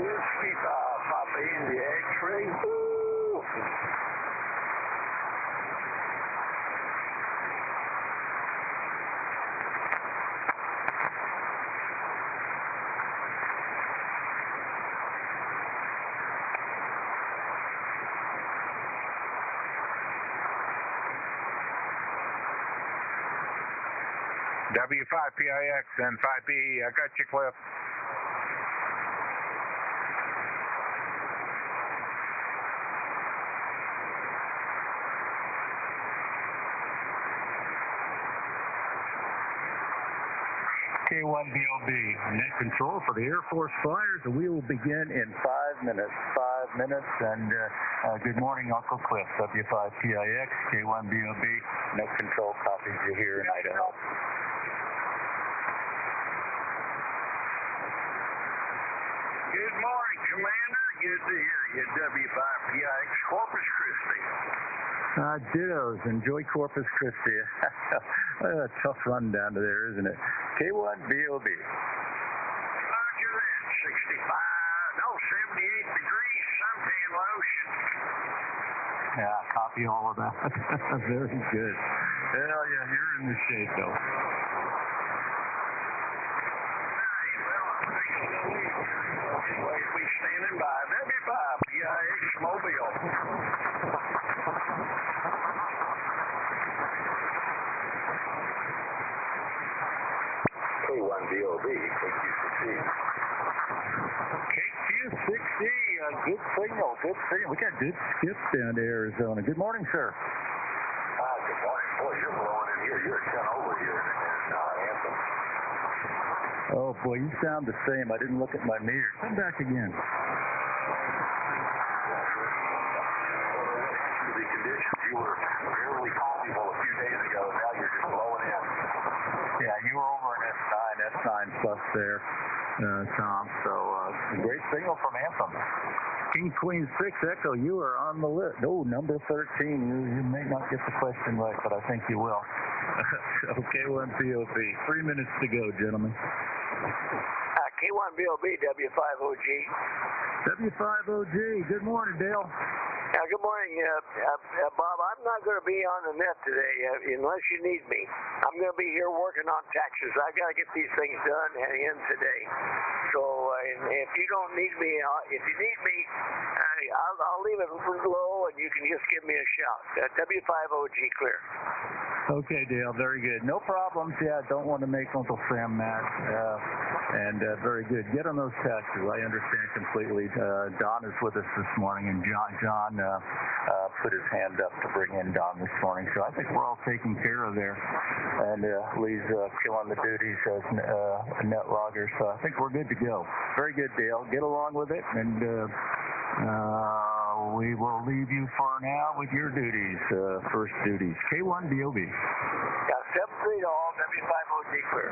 Whiskey 5, Papa India X-ray. Woo! W5PIX and 5B, I got you, Cliff. K1BOB net control for the Air Force flyers, and we will begin in 5 minutes. 5 minutes, and good morning, Uncle Cliff. W5PIX, K1BOB net control copies you here in Idaho. Good morning, Commander. Good to hear you. W5PIX, Corpus Christi. Dittos. Enjoy Corpus Christi. A tough run down to there, isn't it? K1BOB. Roger that. 78 degrees, suntan lotion. Yeah, copy all of that. Very good. Hell yeah, you're in the shape, though. Anyway, we standing by. W5PIX Mobile. K1BOB, KQ6E. KQ6E, good signal, good signal. We got good skips down to Arizona. Good morning, sir. Good morning. Boy, you're blowing in here. You're a ton over here in Anthem. Oh, boy, you sound the same. I didn't look at my meter. Come back again. The conditions, you were barely comfortable a few days ago. Now you're just blowing in. Yeah, you were over an S9 plus there, Tom. So, great signal from Anthem. King Queen 6 Echo, you are on the list. Oh, number 13. You may not get the question right, but I think you will. K1BOB. 3 minutes to go, gentlemen. K1BOB, W5OG. W5OG. Good morning, Dale. Good morning, Bob. I'm not going to be on the net today unless you need me. I'm going to be here working on taxes. I've got to get these things done and in today. So if you don't need me, if you need me, I'll leave it low and you can just give me a shout. W5OG clear. Okay, Dale. Very good. No problems. Yeah, don't want to make Uncle Sam mad. And very good. Get on those taxes. I understand completely. Don is with us this morning, and John put his hand up to bring in Don this morning. So I think we're all taken care of there. And Lee's killing the duties as net logger. So I think we're good to go. Very good, Dale. Get along with it, and we will leave you for now with your duties, first duties. K1BOB. Yeah, 7-3 all, W5OG clear.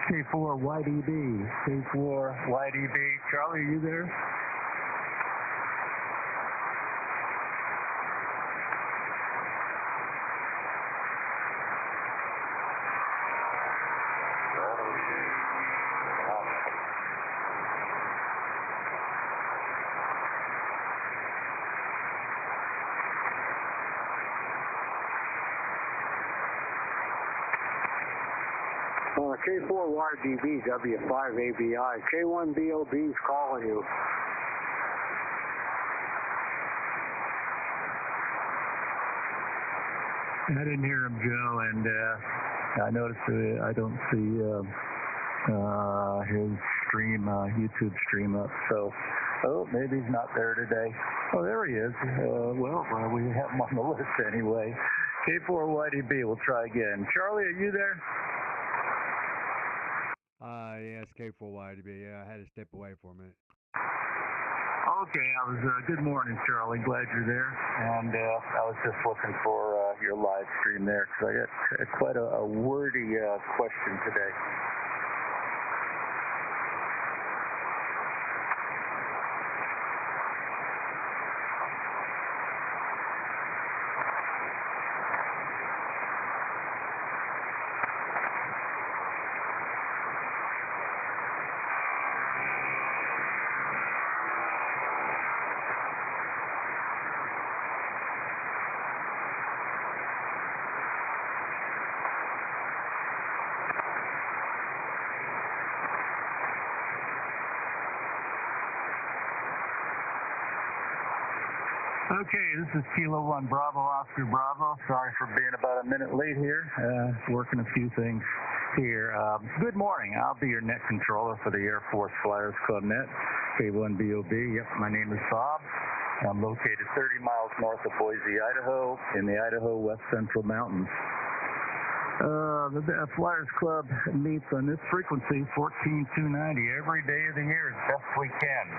K4YDB. K4YDB. Charlie, are you there? K4YDB W5ABI. K1BOB's calling you. I didn't hear him, Joe, and I noticed I don't see his stream, YouTube stream up. So, maybe he's not there today. Oh, there he is. Well, we have him on the list anyway. K4YDB, we'll try again. Charlie, are you there? Yes, K4YDB. Yeah, I had to step away for a minute. Okay, good morning, Charlie. Glad you're there. And I was just looking for your live stream there because I got quite a wordy question today. Okay, this is Kilo 1 Bravo, Oscar Bravo. Sorry for being about a minute late here. Working a few things here. Good morning. I'll be your net controller for the Air Force Flyers Club Net, K1BOB. Yep, my name is Bob. I'm located 30 miles north of Boise, Idaho, in the Idaho West Central Mountains. The Flyers Club meets on this frequency, 14290, every day of the year as best we can.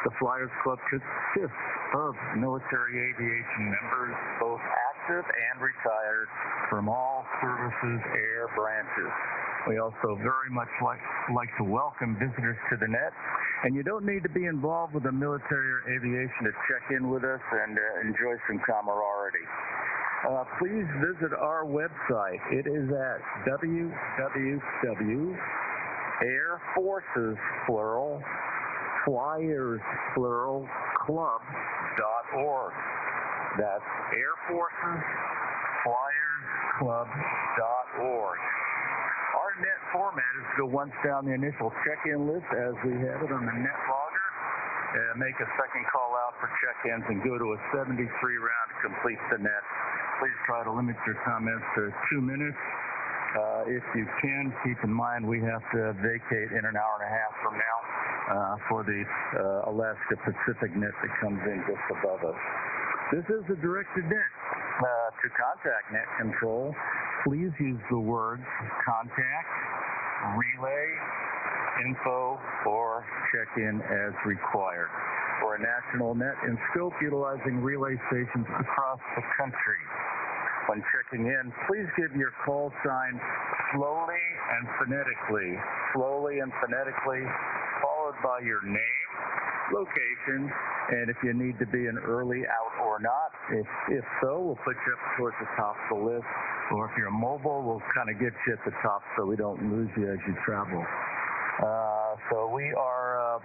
The Flyers Club consists of military aviation members, both active and retired, from all services air branches. We also very much like to welcome visitors to the net, and you don't need to be involved with the military or aviation to check in with us and enjoy some camaraderie. Please visit our website. It is at www.airforces, plural, Flyers, plural, club.org. That's airforcesflyersclub.org. Our net format is to go once down the initial check-in list as we have it on the net logger, make a second call out for check-ins, and go to a 73 round to complete the net. Please try to limit your comments to 2 minutes. If you can, keep in mind we have to vacate in an hour and a half from now for the Alaska Pacific net that comes in just above us. This is a directed net. To contact net control, please use the words contact, relay, info, or check-in as required. We're a national net in scope utilizing relay stations across the country. When checking in, please give your call sign slowly and phonetically, followed by your name, location, and if you need to be an early out or not. If so, we'll put you up towards the top of the list, or if you're mobile, we'll kind of get you at the top so we don't lose you as you travel. So we are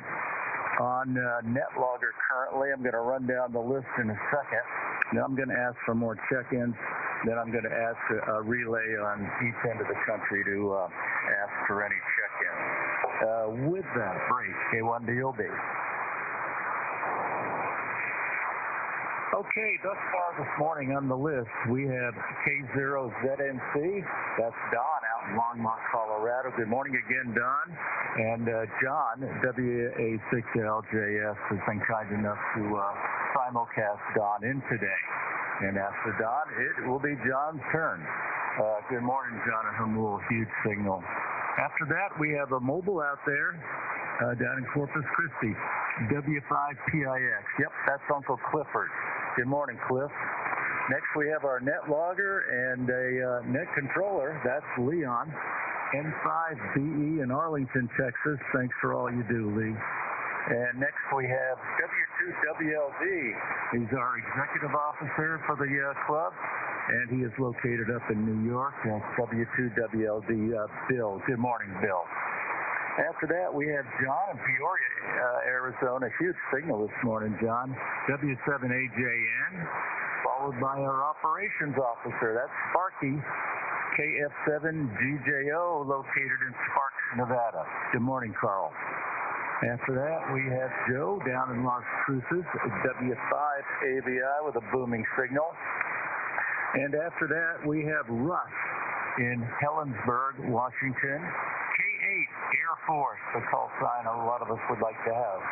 on NetLogger currently. I'm going to run down the list in a second. Now I'm going to ask for more check-ins. Then I'm going to ask a relay on each end of the country to ask for any check-ins. With that break, K1BOB. Okay, thus far this morning on the list, we have K0ZNC. That's Don out in Longmont, Colorado. Good morning again, Don. And John, WA6LJS, has been kind enough to simulcast Don in today. And after Don, it will be John's turn. Good morning, Jonathan Rule, huge signal. After that, we have a mobile out there down in Corpus Christi, W5PIX. Yep, that's Uncle Clifford. Good morning, Cliff. Next, we have our net logger and a net controller. That's Leon, N5BE in Arlington, Texas. Thanks for all you do, Lee. And next we have W2WLD. He's our executive officer for the club, and he is located up in New York. That's W2WLD Bill. Good morning, Bill. After that, we have John in Peoria, Arizona. Huge signal this morning, John. W7AJN, followed by our operations officer. That's Sparky. KF7GJO located in Sparks, Nevada. Good morning, Carl. After that, we have Joe down in Las Cruces, W5ABI with a booming signal. And after that, we have Russ in Helensburgh, Washington. K8 Air Force, the call sign a lot of us would like to have.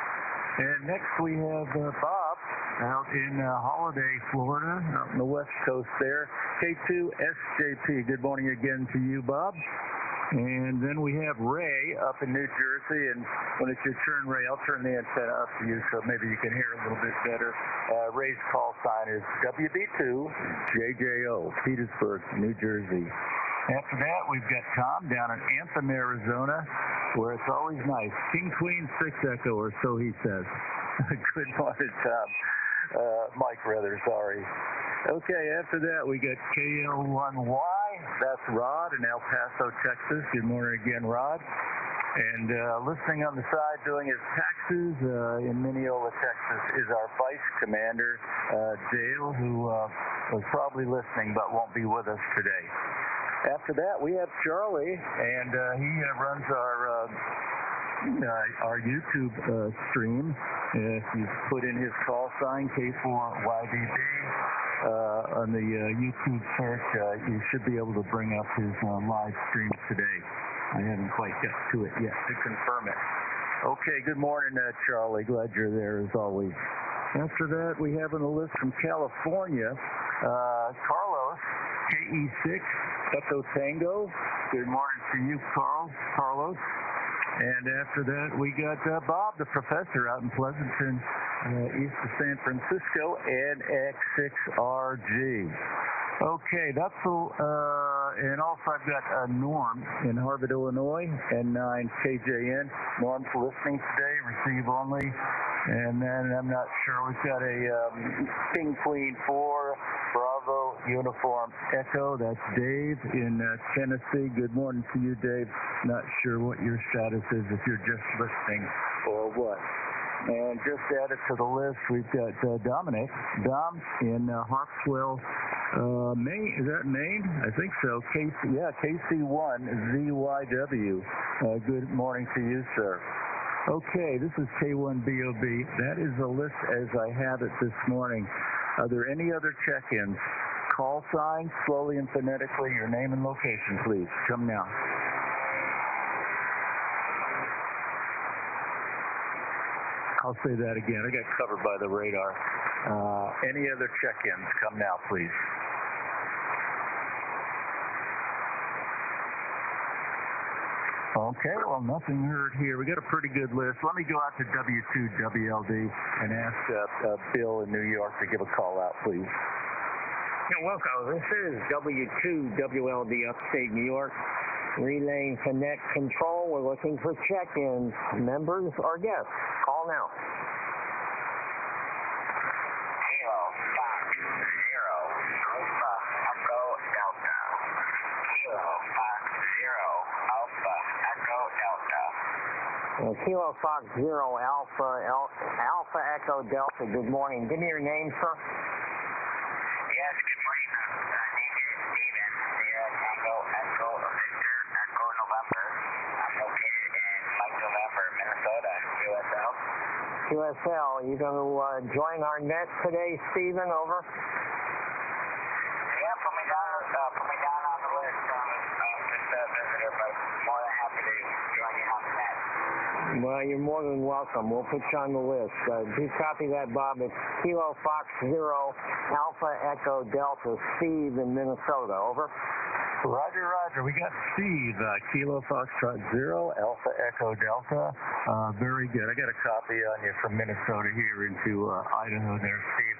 And next we have Bob out in Holiday, Florida, out on the west coast there. K2SJP, good morning again to you, Bob. And then we have Ray up in New Jersey, and when it's your turn, Ray, I'll turn the antenna up to you so maybe you can hear a little bit better. Ray's call sign is WB2JJO, Petersburg, New Jersey. After that, we've got Tom down in Anthem, Arizona, where it's always nice. King Queen 6 Echo, or so he says. Good morning, Tom. Mike, rather, sorry. Okay, after that, we got KL1Y. That's Rod in El Paso, Texas. Good morning again, Rod. And listening on the side, doing his taxes in Mineola, Texas, is our Vice Commander, Dale, who was probably listening but won't be with us today. After that, we have Charlie, and he runs our YouTube stream. If you put in his call sign, K4YBB, on the YouTube search, you should be able to bring up his live stream today. I haven't quite got to it yet to confirm it. Okay, good morning, Charlie. Glad you're there as always. After that, we have on the list from California, Carlos, KE6, Echo Tango. Good morning to you, Carlos. And after that, we got Bob, the professor, out in Pleasanton, east of San Francisco, NX6RG. Okay, that's and also I've got Norm in Harvard, Illinois, N9KJN. Norm's listening today, receive only. And then I'm not sure, we've got a King Queen 4, Bravo, Uniform Echo. That's Dave in Tennessee. Good morning to you, Dave. Not sure what your status is, if you're just listening or what. And just added to the list, we've got Dominic. Dom in Harpswell, Maine. Is that Maine? I think so. KC1ZYW. Good morning to you, sir. Okay, this is K1BOB. That is the list as I have it this morning. Are there any other check-ins? Call sign, slowly and phonetically, your name and location, please. Come now. I'll say that again. I got covered by the radar. Any other check-ins? Come now, please. Okay, well, nothing heard here. We got a pretty good list. Let me go out to W2WLD and ask Bill in New York to give a call out, please. Yeah, welcome. This is W2WLD upstate New York, relaying for net control. We're looking for check-ins, members or guests. Call now. Kilo Fox 0 Alpha Echo Delta. Kilo Fox 0 Alpha Echo Delta. Kilo Fox 0 Alpha Echo Delta. Good morning. Give me your name, sir. Yes, good morning. Name is Steven. Sierra Tango Echo Victor Echo November. I'm located in Mike November, Minnesota, QSL. QSL, you going to join our net today, Steven? Over. Yeah, put me down on the list. Just a visitor, but more than happy to join you on the net. Well, you're more than welcome. We'll put you on the list. Do copy that, Bob. It's Kilo Fox 0 Alpha Echo Delta. Steve in Minnesota. Over. Roger, Roger. We got Steve, Kilo Foxtrot 0 Alpha Echo Delta. Very good. I got a copy on you from Minnesota here into Idaho there, Steve.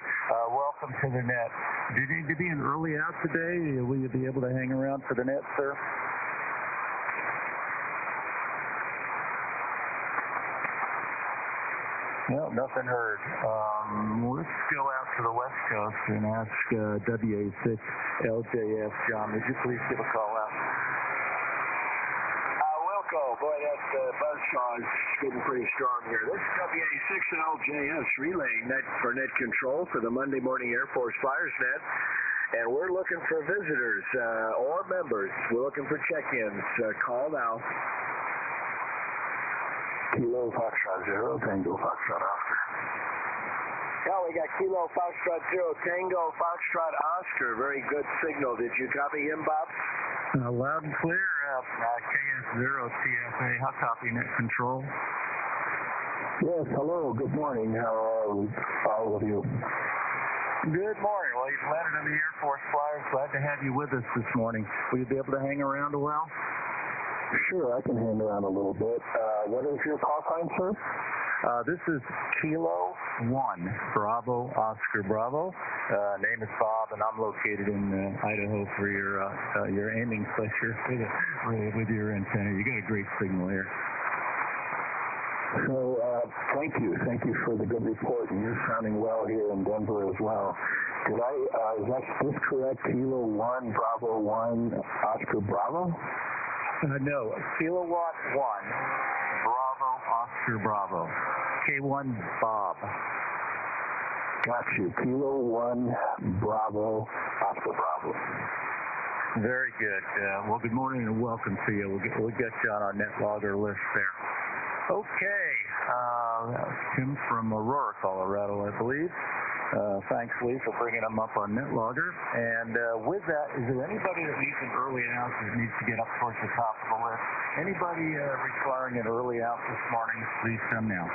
Welcome to the net. Do you need to be an early out today? Will you be able to hang around for the net, sir? No, nothing heard. Let's go out to the West Coast and ask WA6LJF. John, would you please give a call out? Wilco, boy, that buzzsaw is getting pretty strong here. This is WA6LJF relaying net for net control for the Monday morning Air Force Flyers Net. and we're looking for visitors or members. We're looking for check-ins. Call now. Kilo Foxtrot 0, Tango Foxtrot Oscar. Yeah, we got Kilo Foxtrot 0, Tango Foxtrot Oscar. Very good signal. Did you copy him, Bob? Loud and clear. KS0 TFA. How copy net control? Yes, hello. Good morning. How are all of you? Good morning. Well, you've landed on the Air Force Flyers. Glad to have you with us this morning. Will you be able to hang around a while? Sure, I can hang around a little bit. What is your call sign, sir? This is Kilo 1, Bravo, Oscar Bravo. Name is Bob, and I'm located in Idaho for your aiming pleasure with your antenna. You got a great signal here. So, thank you. Thank you for the good report, and you're sounding well here in Denver as well. Is this correct? Kilo 1, Bravo 1, Oscar Bravo? No, Kilowatt 1, Bravo, Oscar Bravo. K1BOB. Got you. Kilo 1, Bravo, Oscar Bravo. Very good. Well, good morning and welcome to you. We'll get you on our net logger list there. Okay. Tim from Aurora, Colorado, I believe. Thanks, Lee, for bringing them up on NetLogger. And with that, is there anybody that needs an early out that needs to get up towards the top of the list? Anybody requiring an early out this morning, please come now.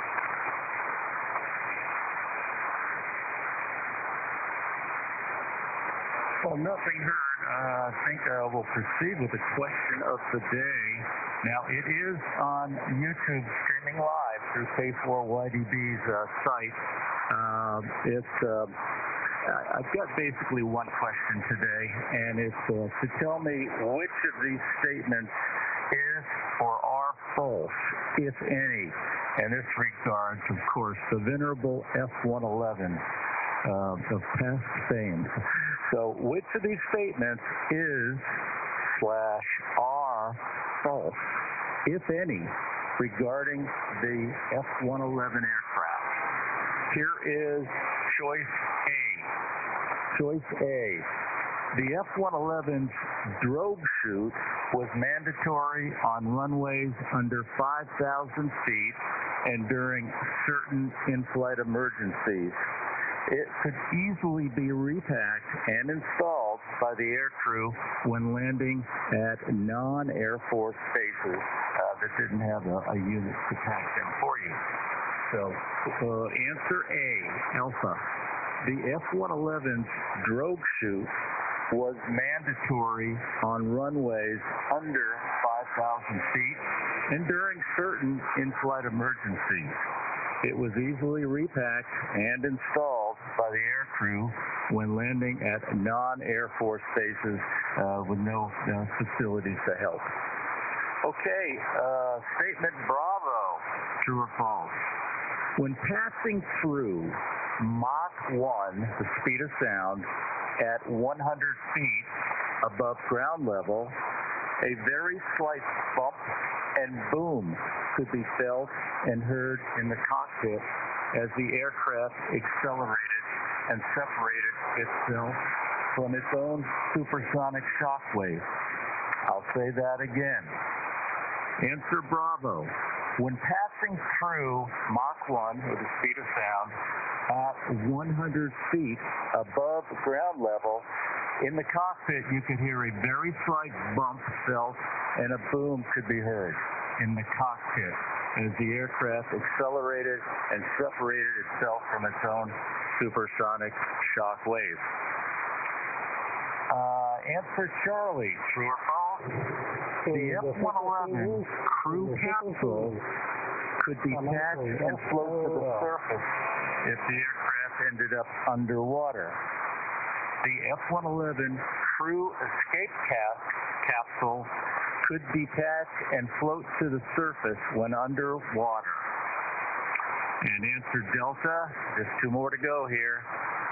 Well, nothing heard. I think we'll proceed with the question of the day. Now, it is on YouTube streaming live through K1BOB's site. I've got basically one question today, and it's to tell me which of these statements is or are false, if any. And this regards, of course, the venerable F-111 of past fame. So which of these statements is / are false, if any, regarding the F-111 aircraft? Here is choice A. Choice A. The F-111's drogue chute was mandatory on runways under 5,000 feet and during certain in-flight emergencies. It could easily be repacked and installed by the aircrew when landing at non-Air Force bases that didn't have a unit to pack them for you. So, answer A, Alpha. The F-111's drogue chute was mandatory on runways under 5,000 feet and during certain in-flight emergencies. It was easily repacked and installed by the aircrew when landing at non-Air Force bases with no facilities to help. Okay, statement Bravo, true or false? When passing through Mach 1, the speed of sound, at 100 feet above ground level, a very slight bump and boom could be felt and heard in the cockpit as the aircraft accelerated and separated itself from its own supersonic shock wave. I'll say that again. Answer Bravo. When passing through Mach 1, with the speed of sound, at 100 feet above ground level, in the cockpit you could hear a very slight bump felt and a boom could be heard in the cockpit as the aircraft accelerated and separated itself from its own supersonic shock wave. Answer Charlie, true or false? The F-111 crew capsule could detach and float to the surface if the aircraft ended up underwater. The F-111 crew escape capsule could detach and float to the surface when underwater. And answer Delta, just two more to go here.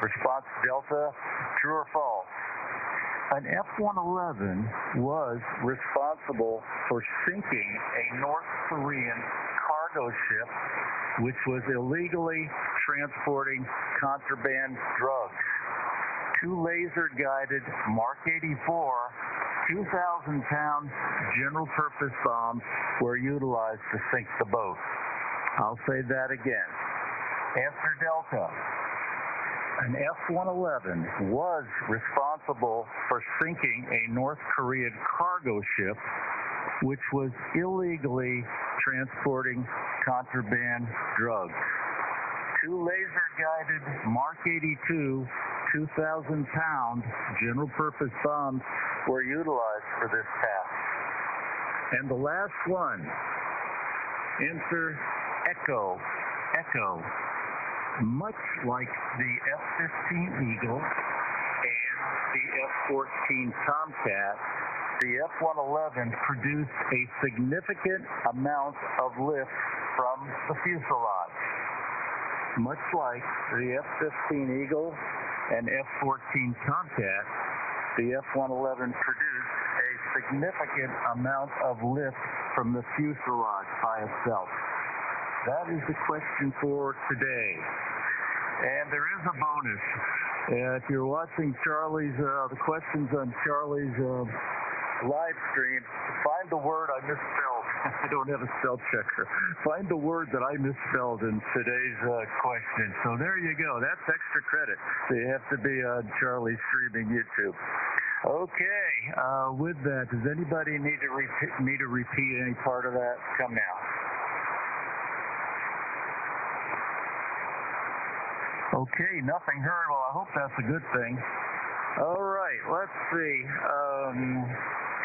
Response Delta, true or false? An F-111 was responsible for sinking a North Korean cargo ship which was illegally transporting contraband drugs. 2 laser-guided Mark 84 2,000-pound general-purpose bombs were utilized to sink the boat. I'll say that again. Answer Delta. An F-111 was responsible for sinking a North Korean cargo ship which was illegally transporting contraband drugs. 2 laser-guided Mark 82 2,000-pound general-purpose bombs were utilized for this task. And the last one, answer Echo. Echo. Much like the F-15 Eagle and the F-14 Tomcat, the F-111 produced a significant amount of lift from the fuselage. Much like the F-15 Eagle and F-14 Tomcat, the F-111 produced a significant amount of lift from the fuselage by itself. That is the question for today. And there is a bonus. If you're watching Charlie's, the questions on Charlie's live stream, find the word I misspelled. I don't have a spell checker. Find the word that I misspelled in today's question. So there you go. That's extra credit. So you have to be on Charlie's streaming YouTube. Okay. With that, does anybody need to repeat any part of that? Come now. Okay, nothing heard. Well, I hope that's a good thing. All right, let's see.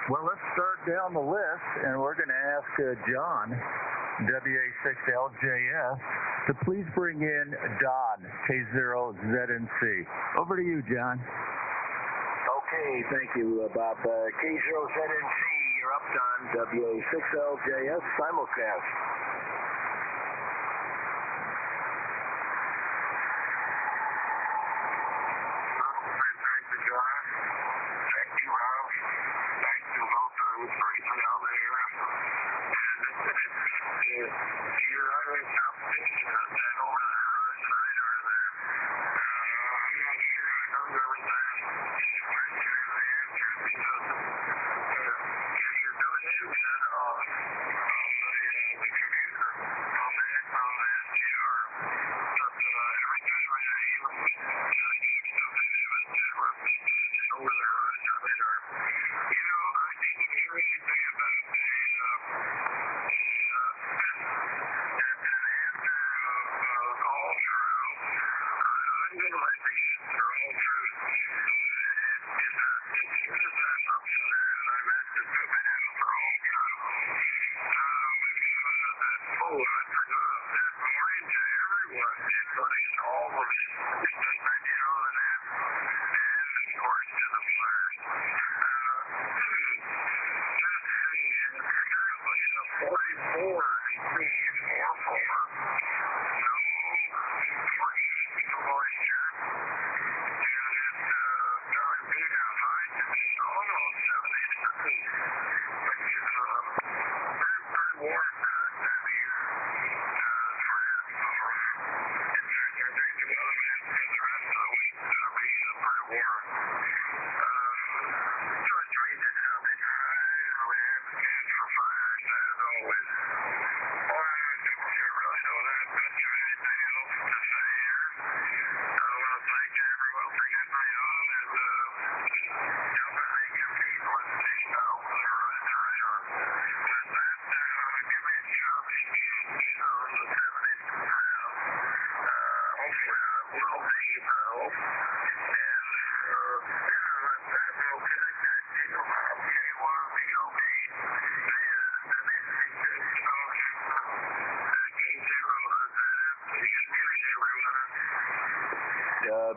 Well, let's start down the list, and we're going to ask John, WA6LJS, to please bring in Don, K0ZNC. Over to you, John. Okay, thank you, Bob. K0ZNC, you're up, Don, WA6LJS, simulcast.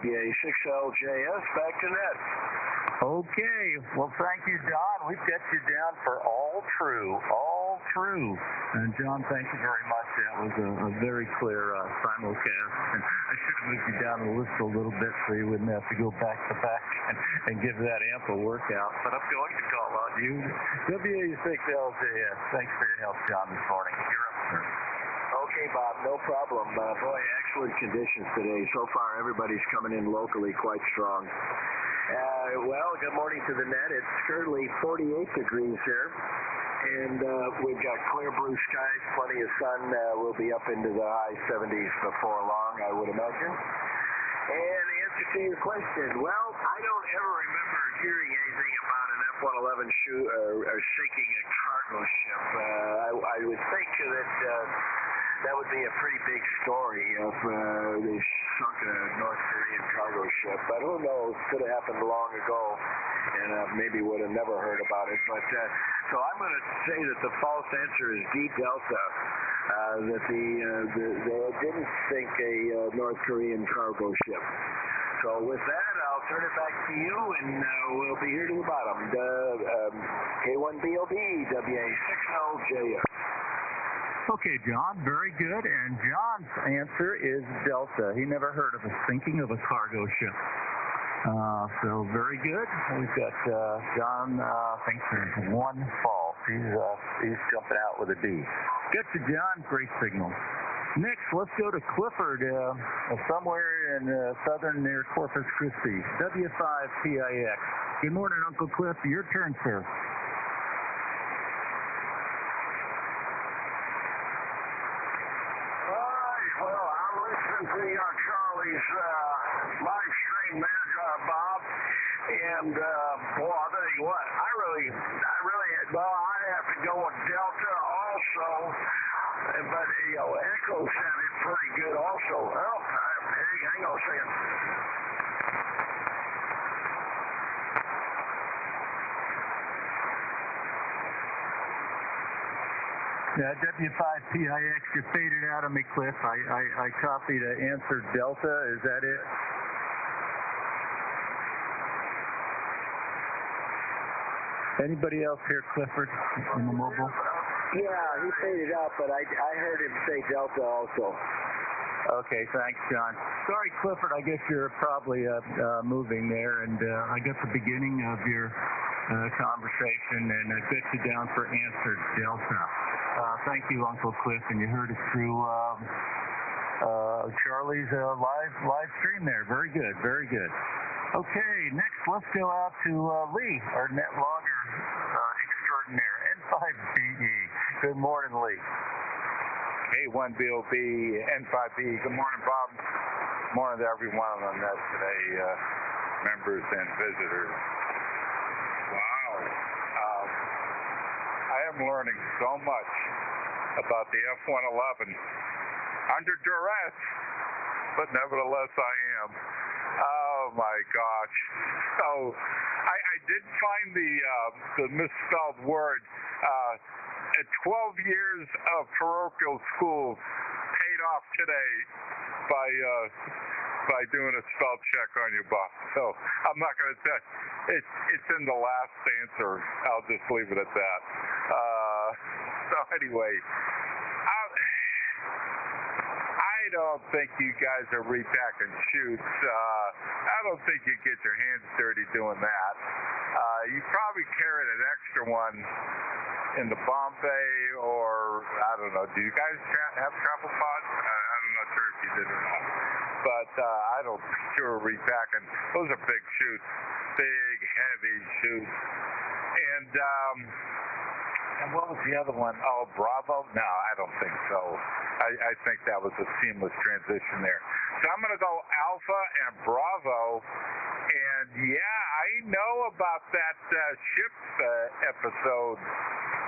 WA6LJS, back to net. Okay. Well, thank you, Don. We've got you down for all true. All true. And, John, thank you very much. That was a very clear simulcast. And I should have moved you down the list a little bit so you wouldn't have to go back to back and give that ample workout. But I'm going to call on you. WA6LJS, thanks for your help, John, this morning. You're up, sir. Okay, Okay, Bob, no problem. Boy, excellent conditions today. So far, everybody's coming in locally quite strong. Well, good morning to the net. It's currently 48 degrees here, and we've got clear blue skies, plenty of sun. We'll be up into the high 70s before long, I would imagine. And the answer to your question, well, I don't ever remember hearing anything about an F-111 sinking a cargo ship. I would think that would be a pretty big story if they sunk a North Korean cargo ship. But who knows? Could have happened long ago, and maybe would have never heard about it. But so I'm going to say that the false answer is D Delta. That they didn't sink a North Korean cargo ship. So with that, I'll turn it back to you, and we'll be here to the bottom. K1BOB WA60JF. Okay, John, very good. And John's answer is Delta. He never heard of a sinking of a cargo ship. So very good. We've got John thinks there's one false. He's jumping out with a D. Get to John, great signal. Next, let's go to Clifford, somewhere in southern near Corpus Christi, W5PIX. Good morning, Uncle Cliff. Your turn, sir. All right, well, I'm listening to Charlie's live stream there, Bob, and boy, I'll tell you what, I really, I have to go with Delta also, but Echo sounded pretty good also. Well, hang on a second. Yeah, W5PIX, you faded out on me, Cliff. I copied answer Delta. Is that it? Anybody else here, Clifford, in the mobile? Yeah, he faded out, but I heard him say Delta also. Okay, thanks, John. Sorry, Clifford, I guess you're probably moving there, and I got the beginning of your conversation, and I put you down for answer Delta. Thank you, Uncle Cliff, and you heard it through Charlie's live stream there. Very good, very good. Okay, next let's go out to Lee, our net logger extraordinaire, N5BE. Good morning, Lee. K1BOB N5B. Good morning, Bob. Good morning to everyone on the net today, members and visitors. Wow. I am learning so much about the F-111 under duress, but nevertheless I am. Oh my gosh. So I did find the misspelled word. 12 years of parochial school paid off today by doing a spell check on you, Bob. So I'm not going to tell you. It's in the last answer. I'll just leave it at that. So anyway, I don't think you guys are repacking chutes. I don't think you get your hands dirty doing that. You probably carried an extra one in the bomb bay, or I don't know. Do you guys have travel pods? I'm not sure if you did or not. But I don't think you were repacking. Those are big chutes, big, heavy chutes. And what was the other one? Oh, Bravo? No, I don't think so. I think that was a seamless transition there. So I'm going to go Alpha and Bravo. And yeah, I know about that ship episode.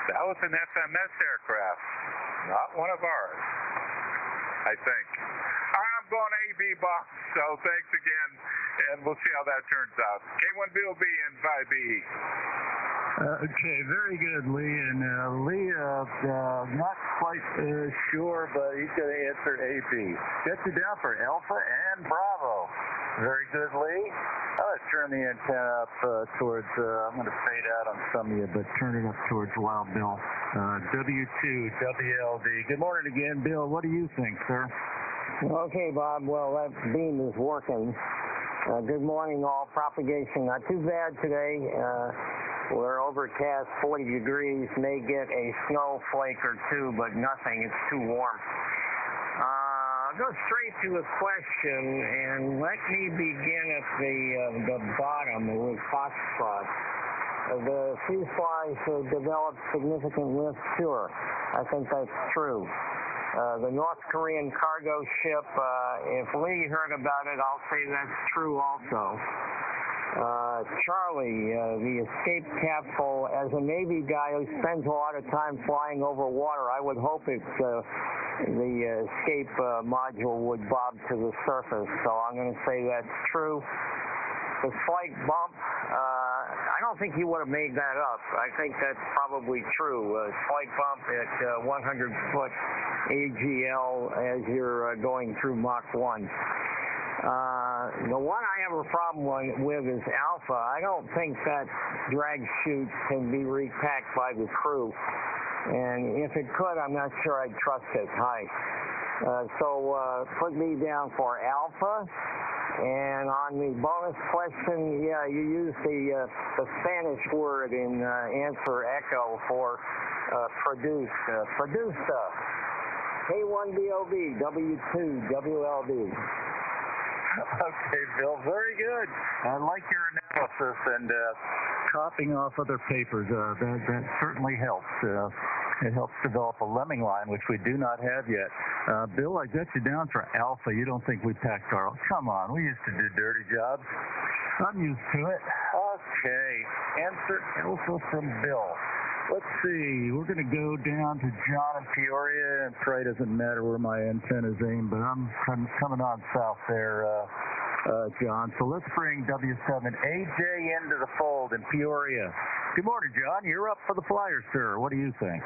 That was an FMS aircraft, not one of ours, I think. All right, I'm going AB, Bob. So thanks again, and we'll see how that turns out. K1BOB and 5BE. Okay, very good, Lee. And Lee, not quite sure, but he's going to answer AB. Get you down for Alpha and Bravo. Very good, Lee. Let's turn the antenna up towards, I'm going to fade out on some of you, but turn it up towards Wild Bill. W2WLD. Good morning again, Bill. What do you think, sir? Okay, Bob. Well, that beam is working. Good morning, all. Propagation not too bad today. We're overcast, 40 degrees. May get a snowflake or two, but nothing. It's too warm. I'll go straight to a question, and let me begin at the bottom with Foxtrot. The fuselage developed significant lift. Sure, I think that's true. The North Korean cargo ship, if Lee heard about it, I'll say that's true also. Charlie, the escape capsule, as a Navy guy who spends a lot of time flying over water, I would hope the escape module would bob to the surface, so I'm going to say that's true. The slight bump, I don't think he would have made that up. I think that's probably true. A slight bump at 100-foot AGL as you're going through Mach 1. The one I have a problem with is Alpha. I don't think that drag chute can be repacked by the crew. And if it could, I'm not sure I'd trust it. Hi. So put me down for Alpha. And on the bonus question, yeah, you used the Spanish word in answer echo for produce. Producer. K1BOB, W2WLD. Okay, Bill, very good. I like your analysis and copying off other papers. That certainly helps. It helps develop a lemming line, which we do not have yet. Bill, I got you down for Alpha. You don't think we packed Carl? Come on, we used to do dirty jobs. I'm used to it. Okay, answer Alpha from Bill. Let's see, we're going to go down to John in Peoria, and probably doesn't matter where my antenna's aimed, but I'm coming on south there, John. So let's bring W7AJ into the fold in Peoria. Good morning, John. You're up for the Flyers, sir. What do you think?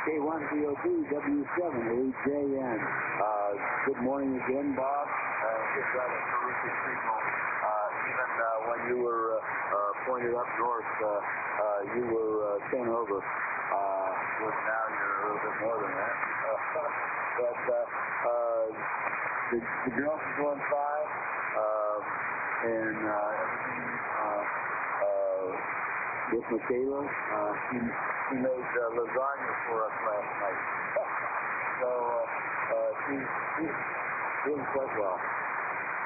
K1BOB W7AJN. Good morning again, Bob. Just got a terrific signal. Even when you were pointed up north, you were 10 over. Well, now you're a little bit more than that. But the girls are doing fine, and everything with Michaela. She made lasagna for us last night. So she's doing quite well.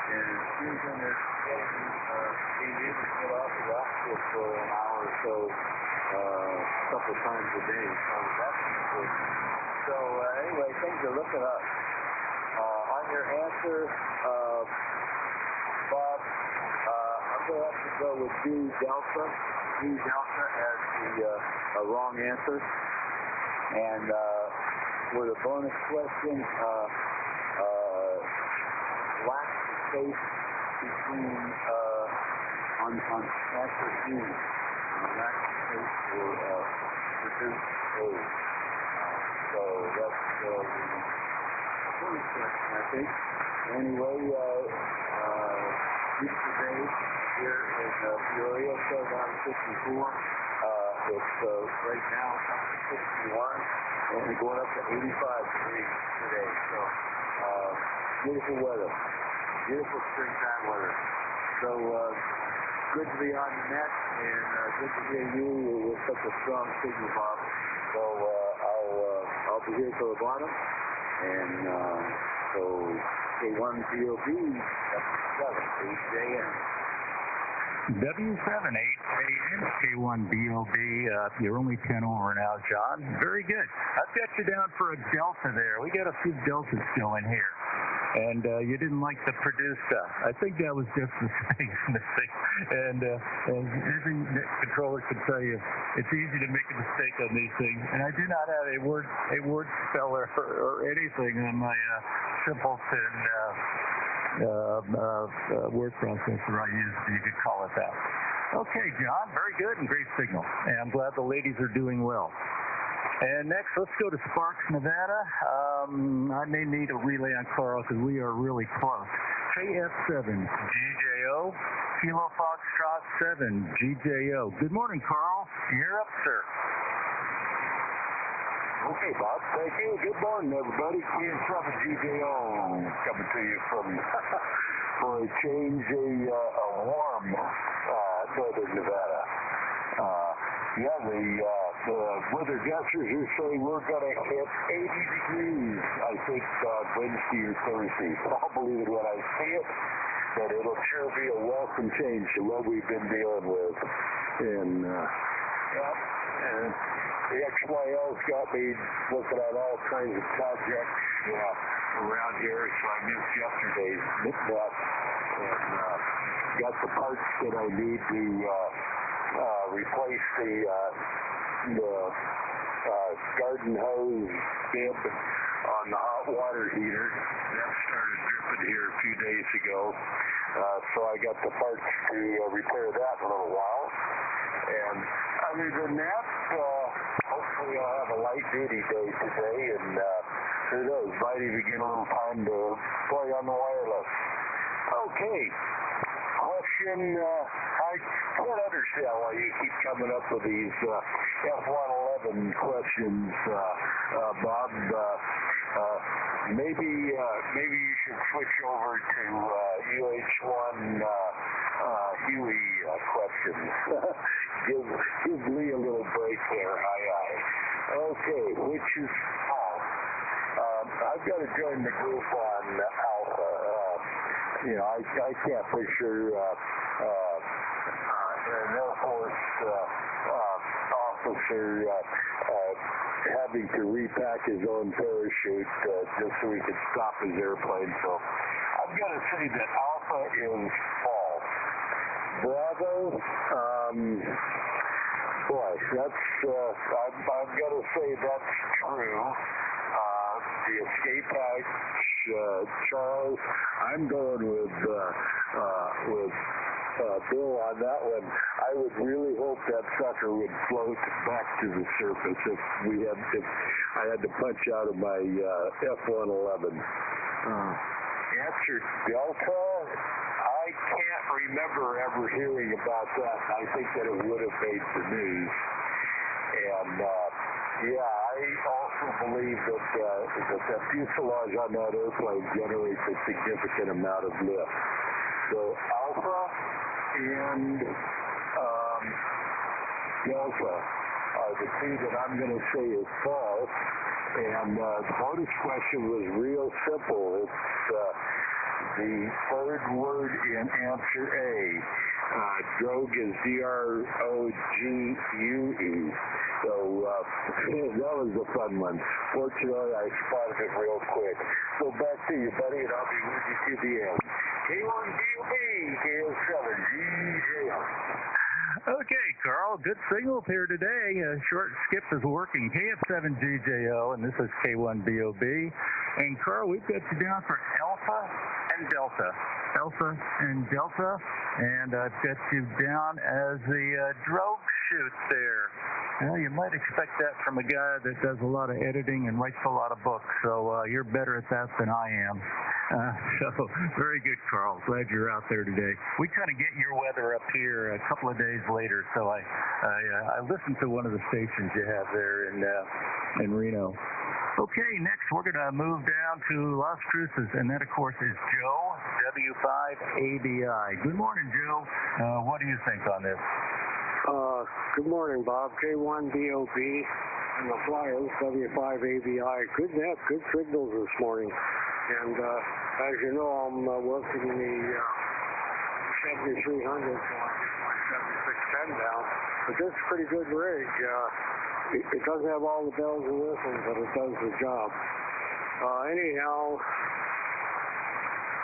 And she's in there being able to get off the rocket for an hour or so, a couple of times a day. So that's good. So anyway, things are looking up. On your answer, Bob, I'm going to have to go with D Delta as the wrong answer. And for the bonus question, lack of space between on answer D. Lack of space for produce A. So that's the bonus question, I think. Anyway, Easter Day here in Peoria, so down 54. It's right now up to 61, and going up to 85 degrees today. So beautiful weather, beautiful springtime weather. So good to be on the net, and good to hear you with such a strong signal, Bob. So I'll be here till the bottom, and so K1BOB W7AJN. W7AJN, K1BOB. You're only 10 over now, John. Very good. I've got you down for a Delta there. We got a few Deltas still in here. And you didn't like the producer. I think that was just a space mistake. And every net controller can tell you, it's easy to make a mistake on these things. And I do not have a word speller or anything on my simpleton word processor I use, so you could call it that. Okay, John, very good and great signal. And I'm glad the ladies are doing well. And next, let's go to Sparks, Nevada. I may need a relay on Carl because we are really close. KF7, GJO, Kilo Foxtrot 7, GJO. Good morning, Carl. You're up, sir. Okay, Bob. Thank you. Good morning, everybody. Ian Trumpet GJO coming to you from, for a change, a warm northern Nevada. The the weather guessers are saying we're going to hit 80 degrees, I think, on Wednesday or Thursday. I'll believe it when I see it, but it'll sure be a welcome change to what we've been dealing with. And, and the XYL's got me looking at all kinds of projects around here, so I missed yesterday's net, and got the parts that I need to replace the garden hose bib on the hot water heater. That started dripping here a few days ago, so I got the parts to repair that in a little while. And other than that, hopefully I'll have a light duty day today, and who knows, might even get a little time to play on the wireless. Okay. Question, I can't understand why you keep coming up with these F-111 questions, Bob. Maybe you should switch over to UH-1 Huey questions. give Lee a little break there. Aye. Okay, which is Paul. I've got to join the group on Alpha. I can't picture an Air Force officer having to repack his own parachute just so he could stop his airplane. So I've got to say that Alpha is false. Bravo, boy, that's I've got to say that's true. The escape hatch, Charles, I'm going with Bill on that one. I would really hope that sucker would float back to the surface if I had to punch out of my F-111. Answer Delta, I can't remember ever hearing about that. I think that it would have made the news. And I also believe that the fuselage on that airplane generates a significant amount of lift. So Alpha and Delta are the two that I'm going to say is false. And the bonus question was real simple. It's the third word in answer A. Drogue is D-R-O-G-U-E. So that was a fun one. Fortunately, I spotted it real quick. So back to you, buddy, and I'll be with you to the end. K1BOB, KO7GJO. Okay, Carl, good signals here today. Short skip is working. KF7GJO, and this is K1BOB. And Carl, we've got you down for Alpha and Delta. Alpha and Delta, and I've got you down as the drogue chute there. Well, you might expect that from a guy that does a lot of editing and writes a lot of books, so you're better at that than I am. So very good, Carl. Glad you're out there today. We kind of get your weather up here a couple of days later, so I listened to one of the stations you have there in Reno. Okay, next we're going to move down to Las Cruces, and that, of course, is Joe, W5ABI. Good morning, Joe. What do you think on this? Good morning, Bob. K1BOB and the Flyers, W5ABI. Good net, good signals this morning. And as you know, I'm working the 7300, so I get my 7610 down. But this is a pretty good rig. It doesn't have all the bells and whistles, but it does the job. Anyhow,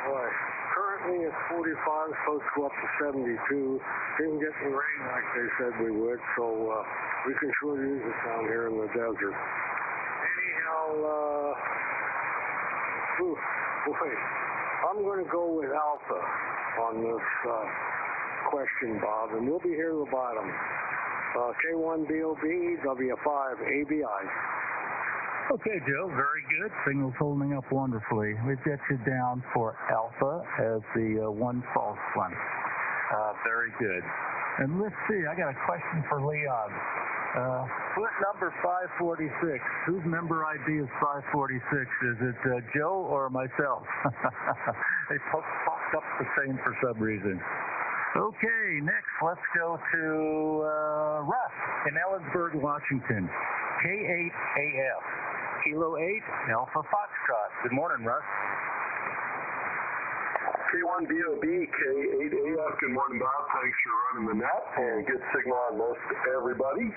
boy, currently it's 45, supposed to go up to 72. Didn't get the rain like they said we would, so we can sure use it down here in the desert. Anyhow, boy, I'm going to go with Alpha on this question, Bob, and we'll be here at the bottom. K1BOB, W5ABI. Okay, Joe, very good. Signal's holding up wonderfully. We've got you down for Alpha as the one false one. Very good. And let's see, I got a question for Leon. Who's number 546? Whose member ID is 546? Is it Joe or myself? They popped up the same for some reason. Okay, next, let's go to Russ. in Ellensburg, Washington. K8AF. Kilo 8, Alpha Foxtrot. Good morning, Russ. K1BOB, K8AF. Good morning, Bob. Thanks for running the net and good signal on most everybody.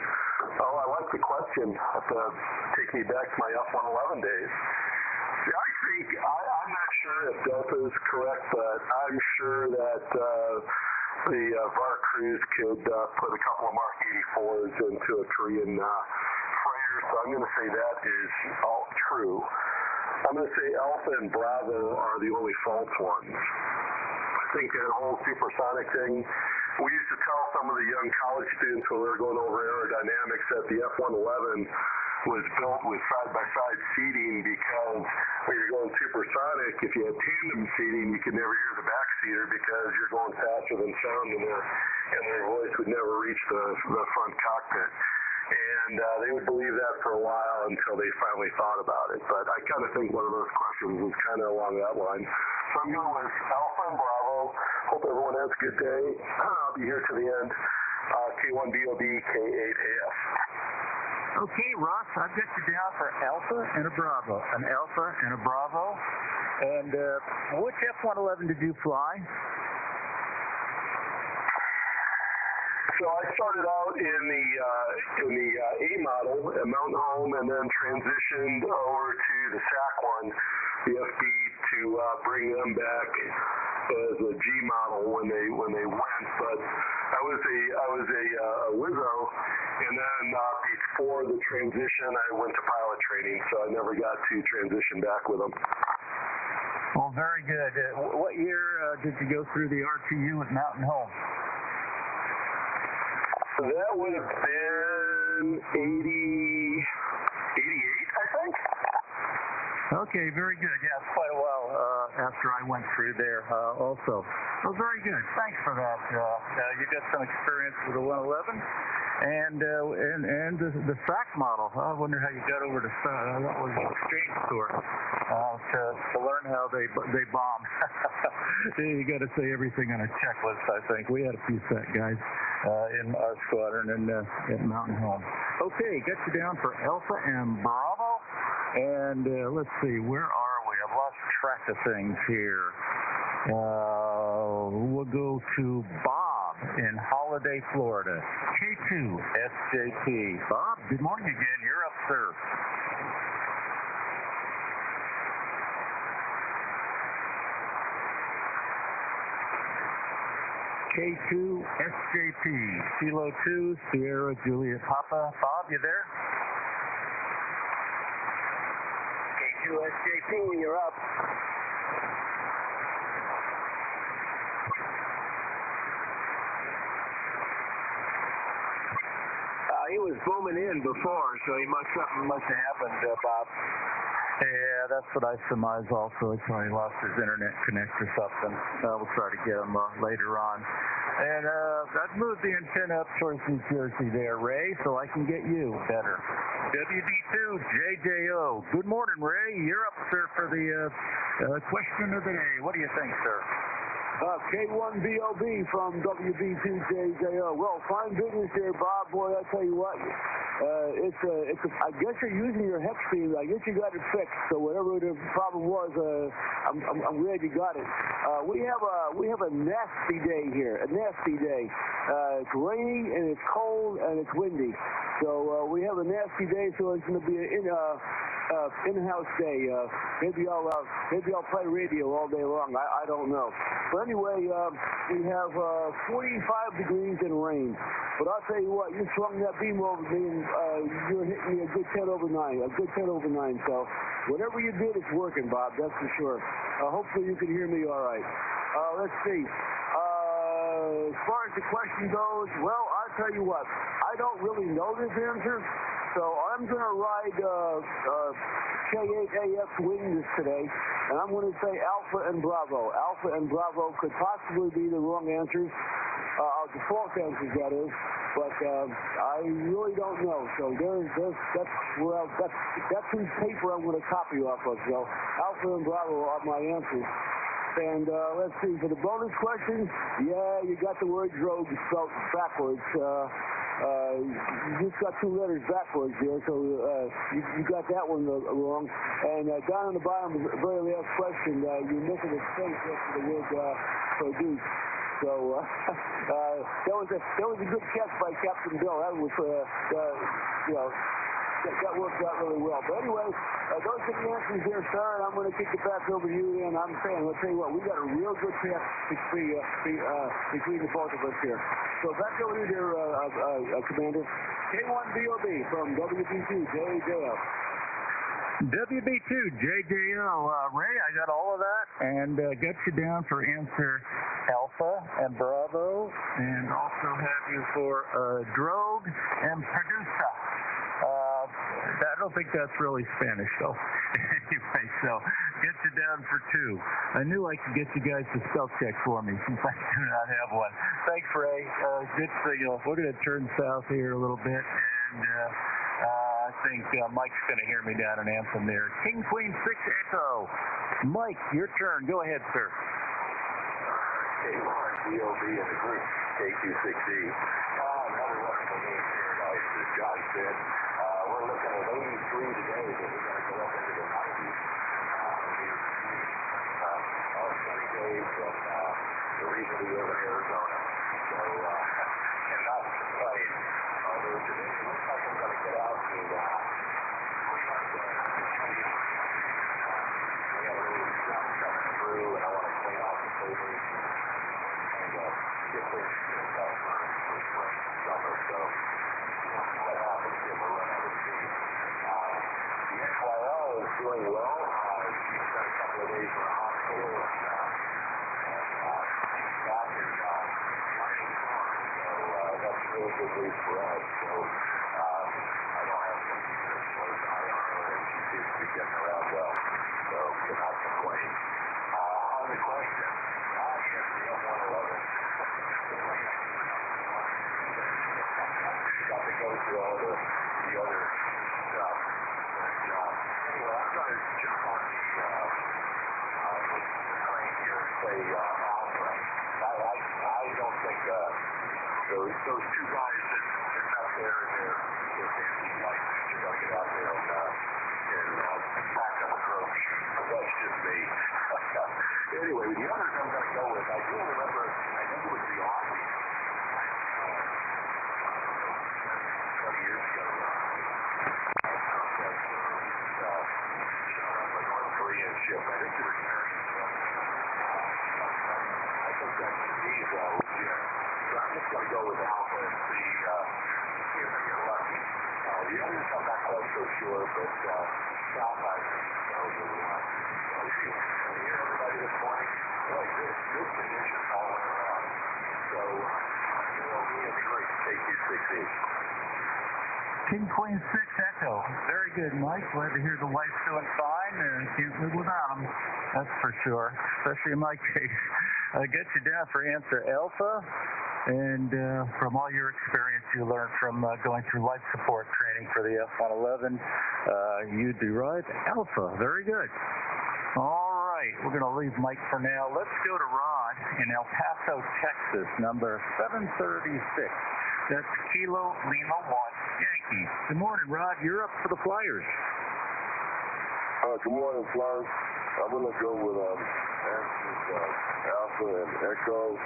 Oh, I like the question. Take me back to my F-111 days. See, I think, I'm not sure if Delta is correct, but I'm sure that the VAR crews could put a couple of Mark 84s into a Korean freighter, so I'm going to say that is all true. I'm going to say Alpha and Bravo are the only false ones. I think that whole supersonic thing, we used to tell some of the young college students when we were going over aerodynamics that the F-111 was built with side-by-side seating because when you're going supersonic, if you had tandem seating, you could never hear the backseater because you're going faster than sound and their voice would never reach the front cockpit. And they would believe that for a while until they finally thought about it. But I kind of think one of those questions was kind of along that line. So I'm going with Alpha and Bravo. Hope everyone has a good day. I'll be here to the end. K1BOB, K8AF. Okay, Ross, I've got you down for Alpha and a Bravo. An Alpha and a Bravo. And which F-111 did you fly? So I started out in the A model at Mountain Home, and then transitioned over to the SAC one, the FB, to bring them back as a G model when they went. But I was a Wizzo, and then before the transition, I went to pilot training, so I never got to transition back with them. Well, very good. What year did you go through the RTU at Mountain Home? That would have been 88, I think. Okay, very good. Yeah, it's quite a while after I went through there also. Well, very good. Thanks for that. You got some experience with the 111 and the SAC model. I wonder how you got over to that was an exchange tour to learn how they bomb. You got to say everything on a checklist. I think we had a few SAC guys in our squadron and at Mountain Home. Okay, got you down for Alpha and Bravo. And let's see, where are we? I've lost track of things here. We'll go to Bob in Holiday, Florida. K2SJP. Bob, good morning again. You're up, sir. K2SJP. Kilo 2, Sierra Juliet Papa. Bob, you there? K2SJP, you're up. He was booming in before, so something must have happened, Bob. Yeah, that's what I surmise also. He probably lost his internet connect or something. We'll try to get him later on. And I've moved the antenna up towards New Jersey there, Ray, so I can get you better. WD2JJO. Good morning, Ray. You're up, sir, for the question of the day. What do you think, sir? K1BOB from WB2JJO. Well, fine business here, Bob. Boy, I tell you what, I guess you're using your hex beam. I guess you got it fixed. So whatever the problem was, I'm glad you got it. We have a nasty day here. A nasty day. It's rainy and it's cold and it's windy. So we have a nasty day. So it's going to be an in-house day. Maybe I'll play radio all day long. I don't know. But anyway, we have 45 degrees and rain. But I'll tell you what, you swung that beam over me and you're hitting me a good 10 over 9. A good 10 over 9. So whatever you did, it's working, Bob. That's for sure. Hopefully you can hear me all right. Let's see. As far as the question goes, well, I'll tell you what. I don't really know this answer. So I'm going to ride K8AF wings today, and I'm going to say Alpha and Bravo. Alpha and Bravo could possibly be the wrong answers, the false answers, that is, but I really don't know. So that's whose paper I'm going to copy off of. So Alpha and Bravo are my answers. And let's see, for the bonus question, yeah, you got the word drogue spelled backwards. you just got two letters backwards there, so you got that one wrong. And down on the bottom, the very last question, you're missing a space after the word produce. So that was a good catch by Captain Bill. That was that worked out really well. But anyway, those are the answers there, sir, and I'm going to kick it back over to you. And I'm saying, let's tell you what, we got a real good path between the both of us here. So back over to you there, Commander. K1BOB from WB2 JJL. WB2 JJL. Ray, I got all of that and got you down for answer Alpha and Bravo, and also have you for Drogue and Producer. I don't think that's really Spanish, though. Anyway, so get you down for 2. I knew I could get you guys to spell check for me since I do not have one. Thanks, Ray. Good signal. We're going to turn south here a little bit, and I think Mike's going to hear me down in Anthem there. King Queen 6 Echo. Mike, your turn. Go ahead, sir. K1BOB in the group, K26E. Another wonderful game paradise, as John said. We're looking at 83 today, but we're going to go up into the 90s. All sunny days from the region we live in Arizona. So, and not complain. Although today it looks like I'm going to get out to we got a little sun coming through, and I want to clean off the tables and get things cleaned up for spring and summer. So, what happens if we run out of steam? The XYL is doing well. She's spent a couple of days in the hospital, and she's back in running form. So that's really good news for us. So I don't have any concerns as far as IR, and she seems to be getting around well. So cannot complain. On the question, yes, the M111. Got to go through all the other stuff. But anyway, I'm going to jump on the train here and say Alpha. I don't think those two guys that's out there in their fancy license are going to get out there and pack up a approach. That's just me. Anyway, the others I'm going to go with, I do remember, I think it was the Army. 20 years ago, a North Korean ship. I think it was carrying I think that's these legit. So I'm just going to go with Alpha and see if I get lucky. The others I'm not quite so sure, but South I think so. Can you hear everybody this morning? Boy, good conditions all the way around. So it'll be great to take these 6 inches. King Queen 6 Echo. Very good, Mike. Glad to hear the wife's doing fine, and can't live without them. That's for sure, especially in my case. I get you down for answer Alpha, and from all your experience you learned from going through life support training for the F-111, you'd be right. Alpha. Very good. All right. We're going to leave Mike for now. Let's go to Rod in El Paso, Texas, number 736. That's Kilo Lima 1 Yankee. Good morning, Rod. You're up for the Flyers. Good morning, Flyers. I'm going to go with answers Alpha and Echo,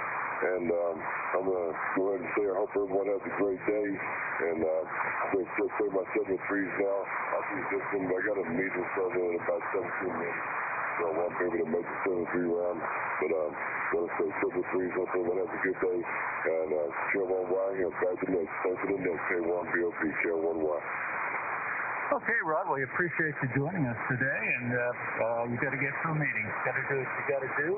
and I'm going to go ahead and say I hope everyone has a great day. And I'm going to play my 7-3s now. I'll be just I got a meeting starting in about 17 minutes. So I won't be able to make the 7-3 round. But I'm going to say 7-3s. Hope everyone has a good day. And K1Y, and back to the next. Thanks for the next. K1BOB, K1Y. Okay, Rod, we appreciate you joining us today, and you got to get to a meeting. Got to do what you got to do.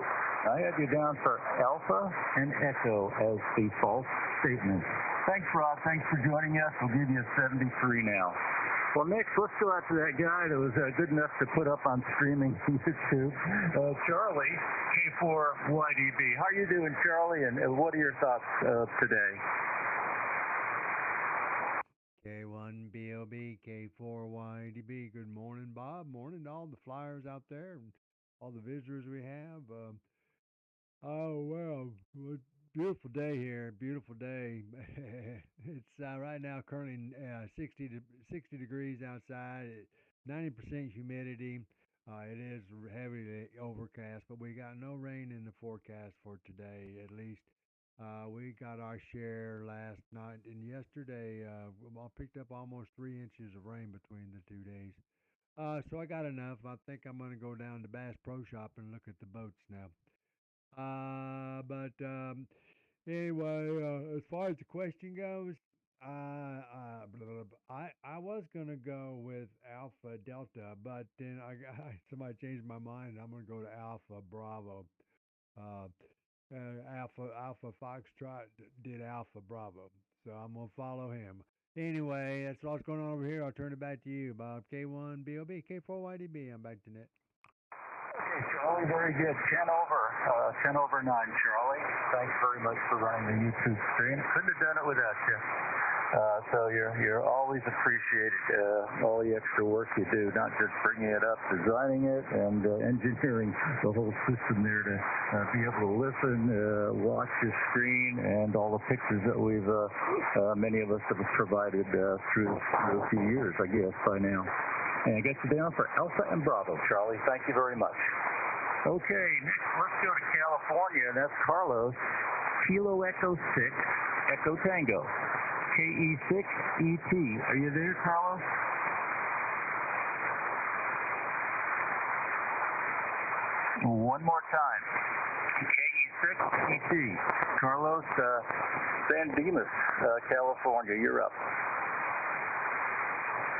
I have you down for Alpha and Echo as the false statement. Thanks, Rod. Thanks for joining us. We'll give you a 73 now. Well, next, let's go out to that guy that was good enough to put up on streaming YouTube, Charlie, K4YDB. How are you doing, Charlie, and what are your thoughts today? K1BOB, K4YDB. Good morning, Bob. Morning to all the Flyers out there and all the visitors we have. Oh, well, Beautiful day here. Beautiful day. It's right now currently 60 degrees outside. 90% humidity. It is heavily overcast, but we got no rain in the forecast for today. At least we got our share last night and yesterday. I picked up almost 3 inches of rain between the 2 days. So I got enough. I think I'm gonna go down to Bass Pro Shop and look at the boats now. But anyway, as far as the question goes, blah, blah, blah, I was gonna go with Alpha Delta, but then somebody changed my mind. I'm gonna go to Alpha Bravo. Uh, Alpha Foxtrot did Alpha Bravo, so I'm gonna follow him. Anyway, that's what's going on over here. I'll turn it back to you, Bob. K1BOB, K4YDB. I'm back to net. Okay, Charlie, very good. 10 over 9, Charlie. Thanks very much for running the YouTube stream. Couldn't have done it without you. So you're always appreciated, all the extra work you do, not just bringing it up, designing it, and engineering the whole system there to be able to listen, watch the screen, and all the pictures that many of us have provided through a few years, I guess, by now. And I got you down for Alpha and Bravo, Charlie. Thank you very much. Okay, next let's go to California, and that's Carlos. Kilo Echo 6, Echo Tango. KE6ET. Are you there, Carlos? One more time. KE6ET. Carlos, San Dimas, California. You're up.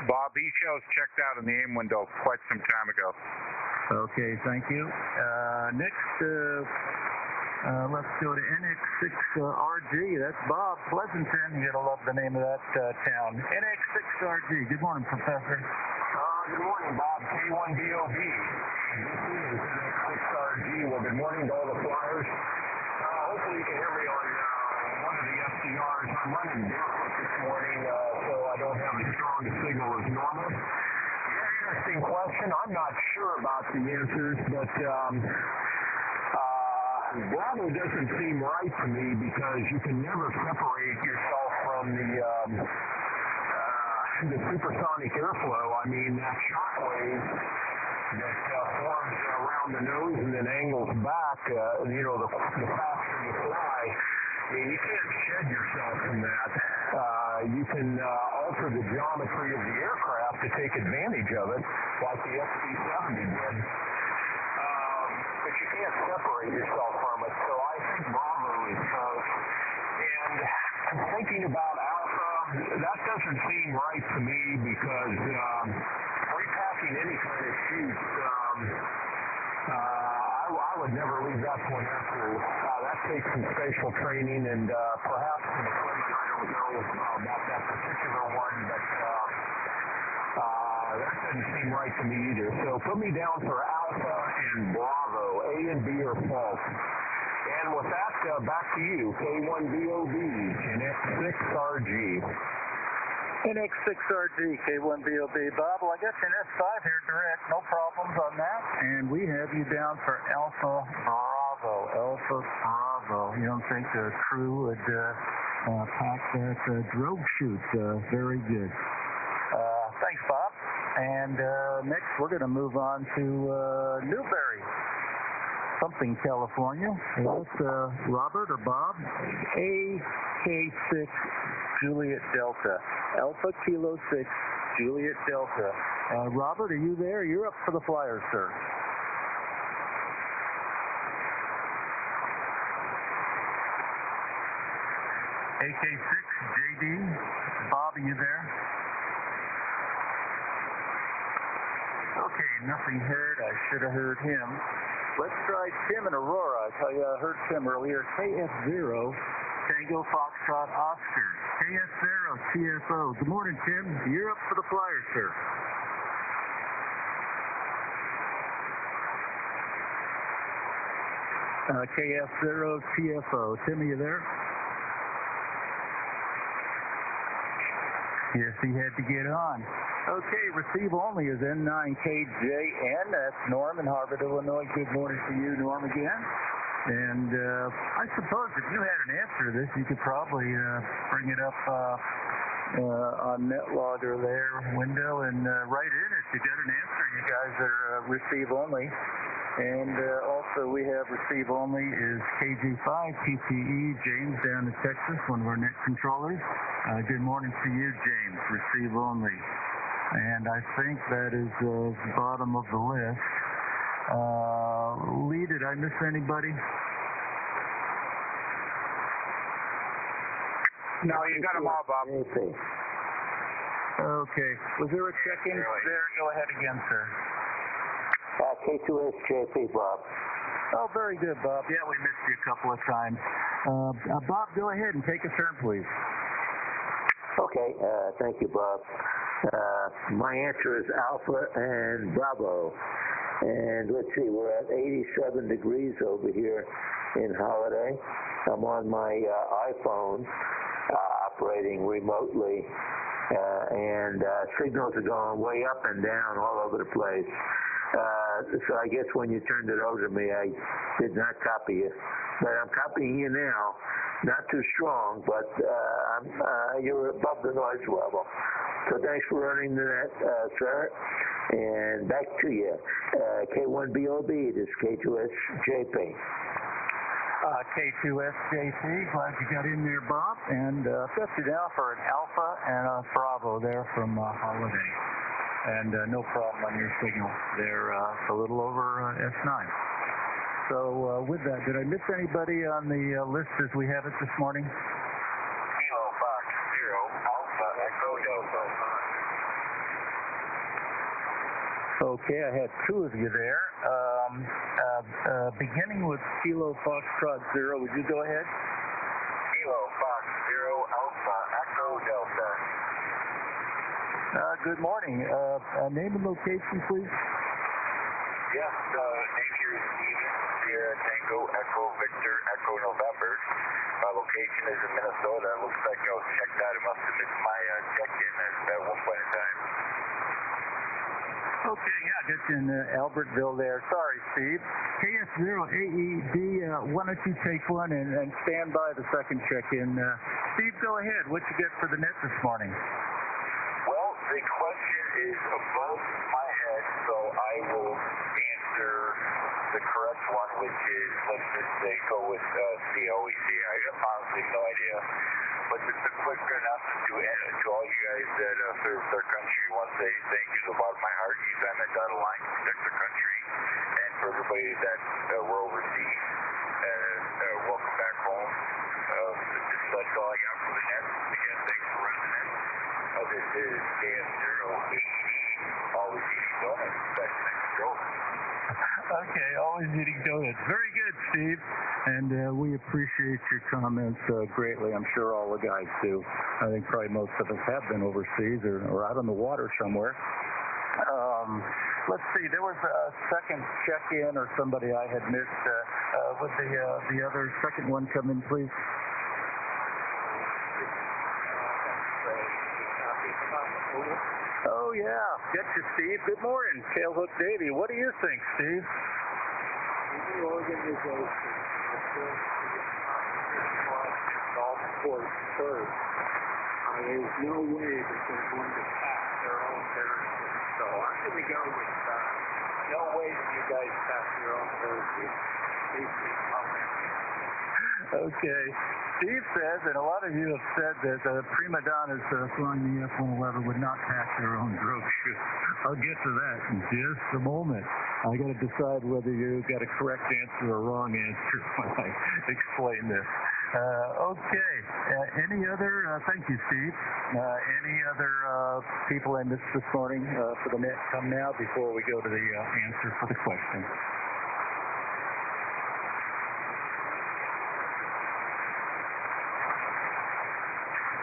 Bob, E-Show's checked out in the AIM window quite some time ago. Okay, thank you. Next, let's go to NX6RG. That's Bob Pleasanton. You're going to love the name of that town. NX6RG. Good morning, Professor. Good morning, Bob. K1BOB. This is NX6RG. Well, good morning to all the flyers. Hopefully you can hear me on one of the FCRs. I'm running barefoot this morning, so I don't have as strong a signal as normal. Very interesting question. I'm not sure about the answers, but Bravo doesn't seem right to me because you can never separate yourself from the supersonic airflow. I mean, that shock wave that forms around the nose and then angles back, the faster you fly. I mean, you can't shed yourself from that. You can alter the geometry of the aircraft to take advantage of it, like the XB-70 did. But you can't separate yourself from it. So I think Bravo is close. And I'm thinking about Alpha. That doesn't seem right to me because repacking any kind of chute, I would never leave that to an aircrew. That takes some spatial training and perhaps some equipment. I don't know about that particular one, but that doesn't seem right to me either. So put me down for Alpha and Bravo, A and B are false. And with that, back to you, K1BOB, NX6RG. NX6RG, K1BOB. Bob, well, I got your S5 here direct. No problems on that. And we have you down for Alpha Bravo. Alpha Bravo. You don't think the crew would pack that drogue chute? Very good. Thanks, Bob. And next, we're going to move on to Newberry, something, California. Is this Robert or Bob? AK6 Juliet Delta. Alpha Kilo 6 Juliet Delta. Robert, are you there? You're up for the Flyers, sir. AK6 JD. Bob, are you there? Okay, nothing heard. I should have heard him. Let's try Tim in Aurora. I tell you, I heard Tim earlier. KF0, Tango Foxtrot Oscar. KF0, TFO. Good morning, Tim. You're up for the Flyers, sir. KF0, TFO. Tim, are you there? Yes, he had to get on. Okay, receive only is N9KJN. That's Norm in Harvard, Illinois. Good morning to you, Norm, again. And I suppose if you had an answer to this, you could probably bring it up on NetLogger there, window, and write in if you got an answer. You guys are receive only. And also we have receive only is KG5 PTE, James down in Texas, one of our net controllers. Good morning to you, James, receive only. And I think that is the bottom of the list. Lee, did I miss anybody? No, you got them all, Bob. Okay. Was there a check-in there? Go ahead again, sir. K2SJP, Bob. Oh, very good, Bob. Yeah, we missed you a couple of times. Bob, go ahead and take a turn, please. Okay, thank you, Bob. My answer is Alpha and Bravo. And let's see, we're at 87 degrees over here in Holiday. I'm on my iPhone operating remotely, and signals are going way up and down all over the place. So I guess when you turned it over to me, I did not copy you. But I'm copying you now. Not too strong, but you're above the noise level. So thanks for running the net, sir. And back to you. K1BOB, this is K2SJP. K2SJP, glad you got in there, Bob. And got you down for an Alpha and a Bravo there from Holiday. And no problem on your signal. They're a little over S9. So with that, did I miss anybody on the list as we have it this morning? Kilo Fox 0 Alpha Echo Delta. Okay, I had two of you there. Beginning with Kilo Foxtrot 0, would you go ahead? Kilo Fox 0 Alpha Echo Delta. Good morning. Name and location, please. Yes, name here is Steven, Sierra Tango Echo Victor Echo November. My location is in Minnesota. It looks like I was checked out. It must have missed my check-in at one point in time. Okay, yeah, I got you in Albertville there. Sorry, Steve. KS0AED, why don't you take one and stand by the second check-in. Steve, go ahead. What you get for the net this morning? Well, the question is above my head, so I will answer the correct one, which is, let's just say, go with COEC. I have honestly no idea. But just a quick announcement to all you guys that serve their country. I want to say thank you to the bottom of my heart. You time that dotted line to protect their country. And for everybody that were overseas, welcome back home. That's all I got for the net. Again, thanks for running the net. This is KS0AED, always eating donuts. Back to next control. Okay, always eating donuts. Very good, Steve. And we appreciate your comments greatly. I'm sure all the guys do. I think probably most of us have been overseas or out on the water somewhere. Let's see, there was a second check-in or somebody I had missed. Would the other second one come in, please? Oh, yeah. Get you, Steve. Good morning, Tailhook Davy. What do you think, Steve? The organization golf course first. There's no way that they're going to pass their own territory. So I'm going to go with no way that you guys pass your own territory. Okay. Steve says, and a lot of you have said that the prima donnas flying the F-111 would not pass their own drogue chute. I'll get to that in just a moment. I got to decide whether you got a correct answer or a wrong answer when I explain this. Okay. Any other? Thank you, Steve. Any other people I missed this morning for the net come now before we go to the answer for the question?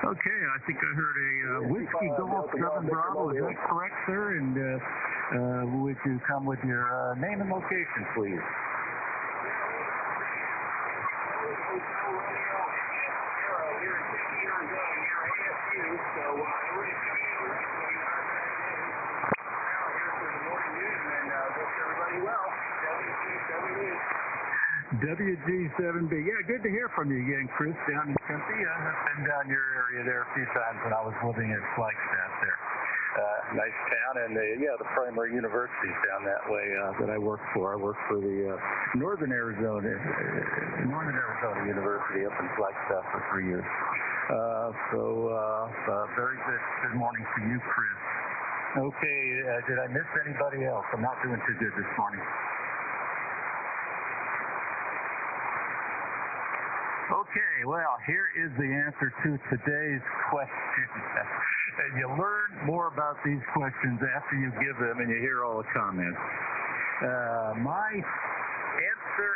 Okay, I think I heard a Whiskey Golf 7 Bravo. Is that correct, sir? And would you come with your name and location, please? WG7B. Yeah, good to hear from you again, Chris, down in Tempe. I've been down your area there a few times when I was living at Flagstaff there. Nice town, and the primary universities down that way that I work for. I work for the Northern Arizona University up in Flagstaff for 3 years. Very good. Good morning to you, Chris. Okay, did I miss anybody else? I'm not doing too good this morning. Okay, well, here is the answer to today's question. And you learn more about these questions after you give them and you hear all the comments. My answer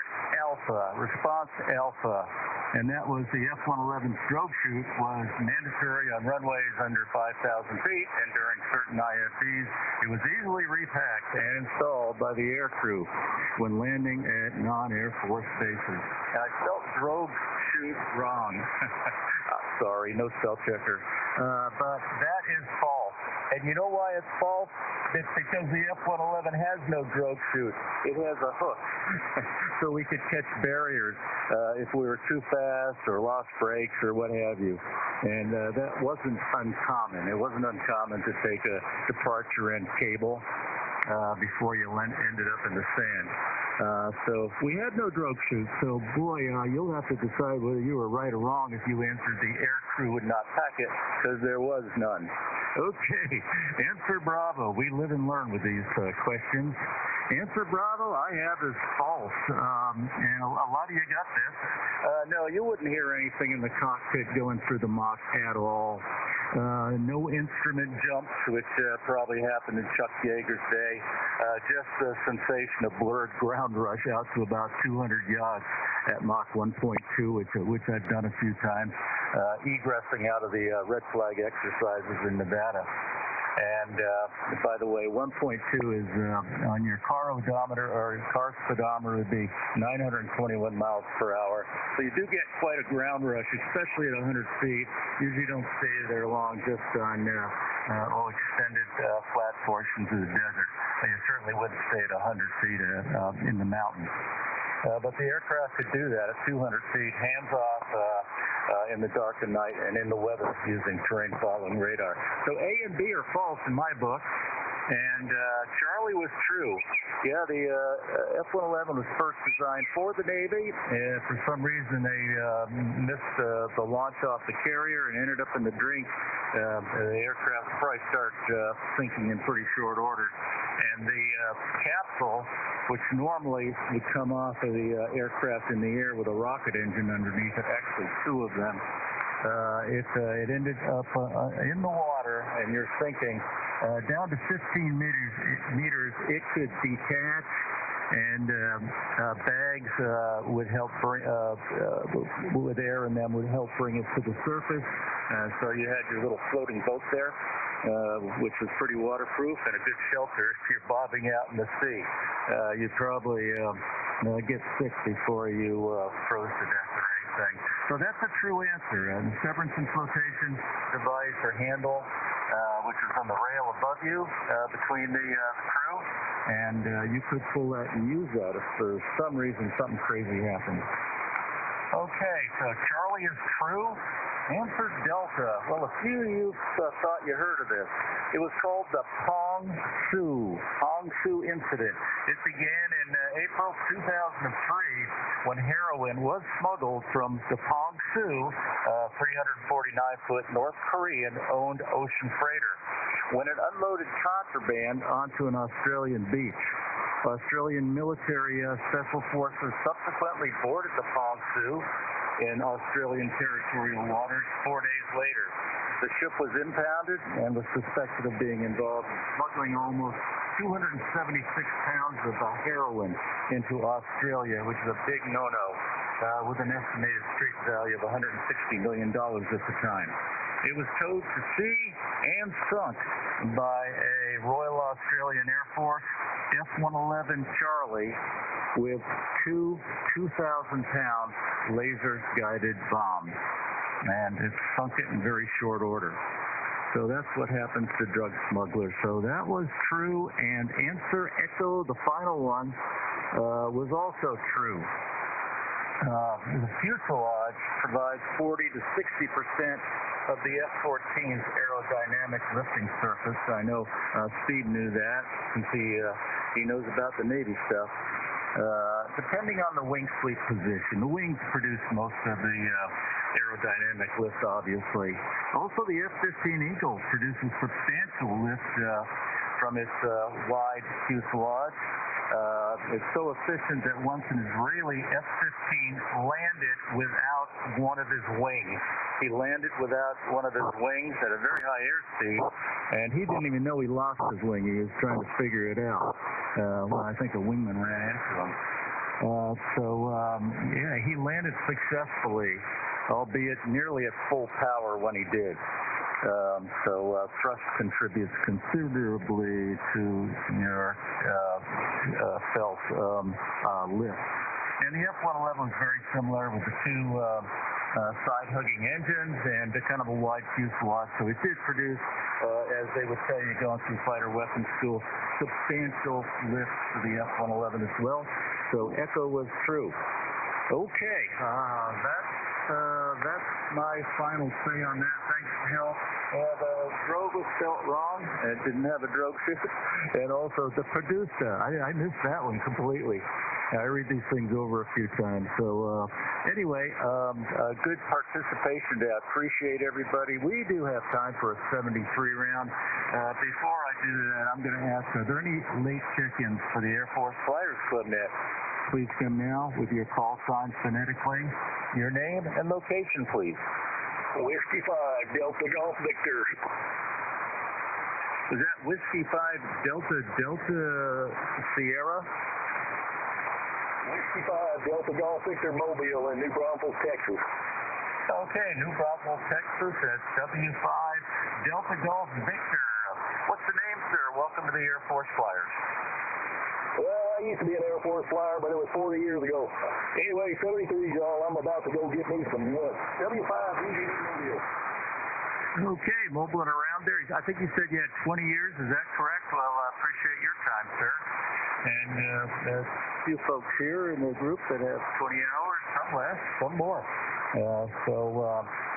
alpha, response alpha, and that was the F-111 strobe chute was mandatory on runways under 5,000 feet, and during certain IFEs, it was easily repacked and installed by the air crew when landing at non-Air Force bases. And I spelled drogue chute wrong. Sorry, no spell checker. But that is false. And you know why it's false? It's because the F-111 has no drogue chute. It has a hook. So we could catch barriers if we were too fast or lost brakes or what have you. And that wasn't uncommon. It wasn't uncommon to take a departure end cable before you ended up in the sand. So we had no drogue chute. So, boy, you'll have to decide whether you were right or wrong if you answered the air crew would not pack it, because there was none. Okay, answer Bravo. We live and learn with these questions. Answer Bravo, I have is false. And a lot of you got this. No, you wouldn't hear anything in the cockpit going through the Mach at all. No instrument jumps, which probably happened in Chuck Yeager's day. Just the sensation of blurred ground rush out to about 200 yards at Mach 1.2, which I've done a few times, egressing out of the red flag exercises in Nevada. And by the way, 1.2 is on your car odometer or car speedometer would be 921 miles per hour. So you do get quite a ground rush, especially at 100 feet. Usually don't stay there long, just on extended flat portions of the desert. And you certainly wouldn't stay at 100 feet in the mountains. But the aircraft could do that at 200 feet, hands off in the dark of night and in the weather using terrain following radar. So A and B are false in my book. And Charlie was true. Yeah, the F-111 was first designed for the Navy. For some reason, they missed the launch off the carrier and ended up in the drink. The aircraft probably start sinking in pretty short order. And the capsule, which normally would come off of the aircraft in the air with a rocket engine underneath it, actually two of them, it ended up in the water, and you're sinking down to 15 meters. It could detach, and bags would help bring with air in them would help bring it to the surface. So you had your little floating boat there, which was pretty waterproof and a good shelter if you're bobbing out in the sea. You'd probably get sick before you froze to death or anything. So that's a true answer. The severance and flotation device or handle, which is on the rail above you between the crew, and you could pull that and use that if for some reason something crazy happened. Okay, so Charlie is true. Answer Delta. Well, a few of you thought you heard of this. It was called the Pong Su incident. It began in April 2003 when heroin was smuggled from the Pong Su, 349-foot North Korean-owned ocean freighter. When it unloaded contraband onto an Australian beach, Australian military special forces subsequently boarded the Pong Su in Australian territorial waters 4 days later. The ship was impounded and was suspected of being involved in smuggling almost 276 pounds of heroin into Australia, which is a big no-no, with an estimated street value of $160 million at the time. It was towed to sea and sunk by a Royal Australian Air Force F-111 Charlie with two 2,000-pound laser-guided bombs. And it sunk it in very short order. So that's what happens to drug smugglers. So that was true, and answer Echo, the final one, was also true. The fuselage provides 40 to 60% of the F-14's aerodynamic lifting surface. I know Steve knew that since he knows about the Navy stuff. Depending on the wing sweep position, the wings produce most of the aerodynamic lift, obviously. Also, the F-15 Eagle produces substantial lift from its wide fuselage. It's so efficient that once an Israeli F-15 landed without one of his wings. He landed without one of his wings at a very high airspeed, and he didn't even know he lost his wing. He was trying to figure it out. Well, I think a wingman ran into him. Yeah, he landed successfully, albeit nearly at full power when he did. Thrust contributes considerably to your felt lift. And the F-111 is very similar with the two side-hugging engines and a kind of a wide fuselage. So it did produce, as they would tell you going through fighter weapons school, substantial lift for the F-111 as well. So echo was true. Okay, that's my final say on that. Thanks for help. The drogue was spelled wrong. It didn't have a drogue chip. And also the producer. I missed that one completely. I read these things over a few times. So anyway, good participation today. I appreciate everybody. We do have time for a 73 round. Before I do that, I'm going to ask, are there any late check-ins for the Air Force Flyers Club Net? Please come now with your call sign phonetically. Your name and location, please. Whiskey 5, Delta Golf Victor. Is that Whiskey 5 Delta Sierra? Whiskey 5, Delta Golf Victor Mobile in New Braunfels, Texas. Okay, New Braunfels, Texas. That's W5 Delta Golf Victor. What's the name, sir? Welcome to the Air Force Flyers. Well, I used to be an Air Force flyer, but it was 40 years ago. Anyway, 73, y'all. I'm about to go get me some W5 Mobile. Okay, mobiling around there. I think you said you had 20 years. Is that correct? Well, I appreciate your time, sir. And there's a few folks here in the group that have 20 hours, some less, some more.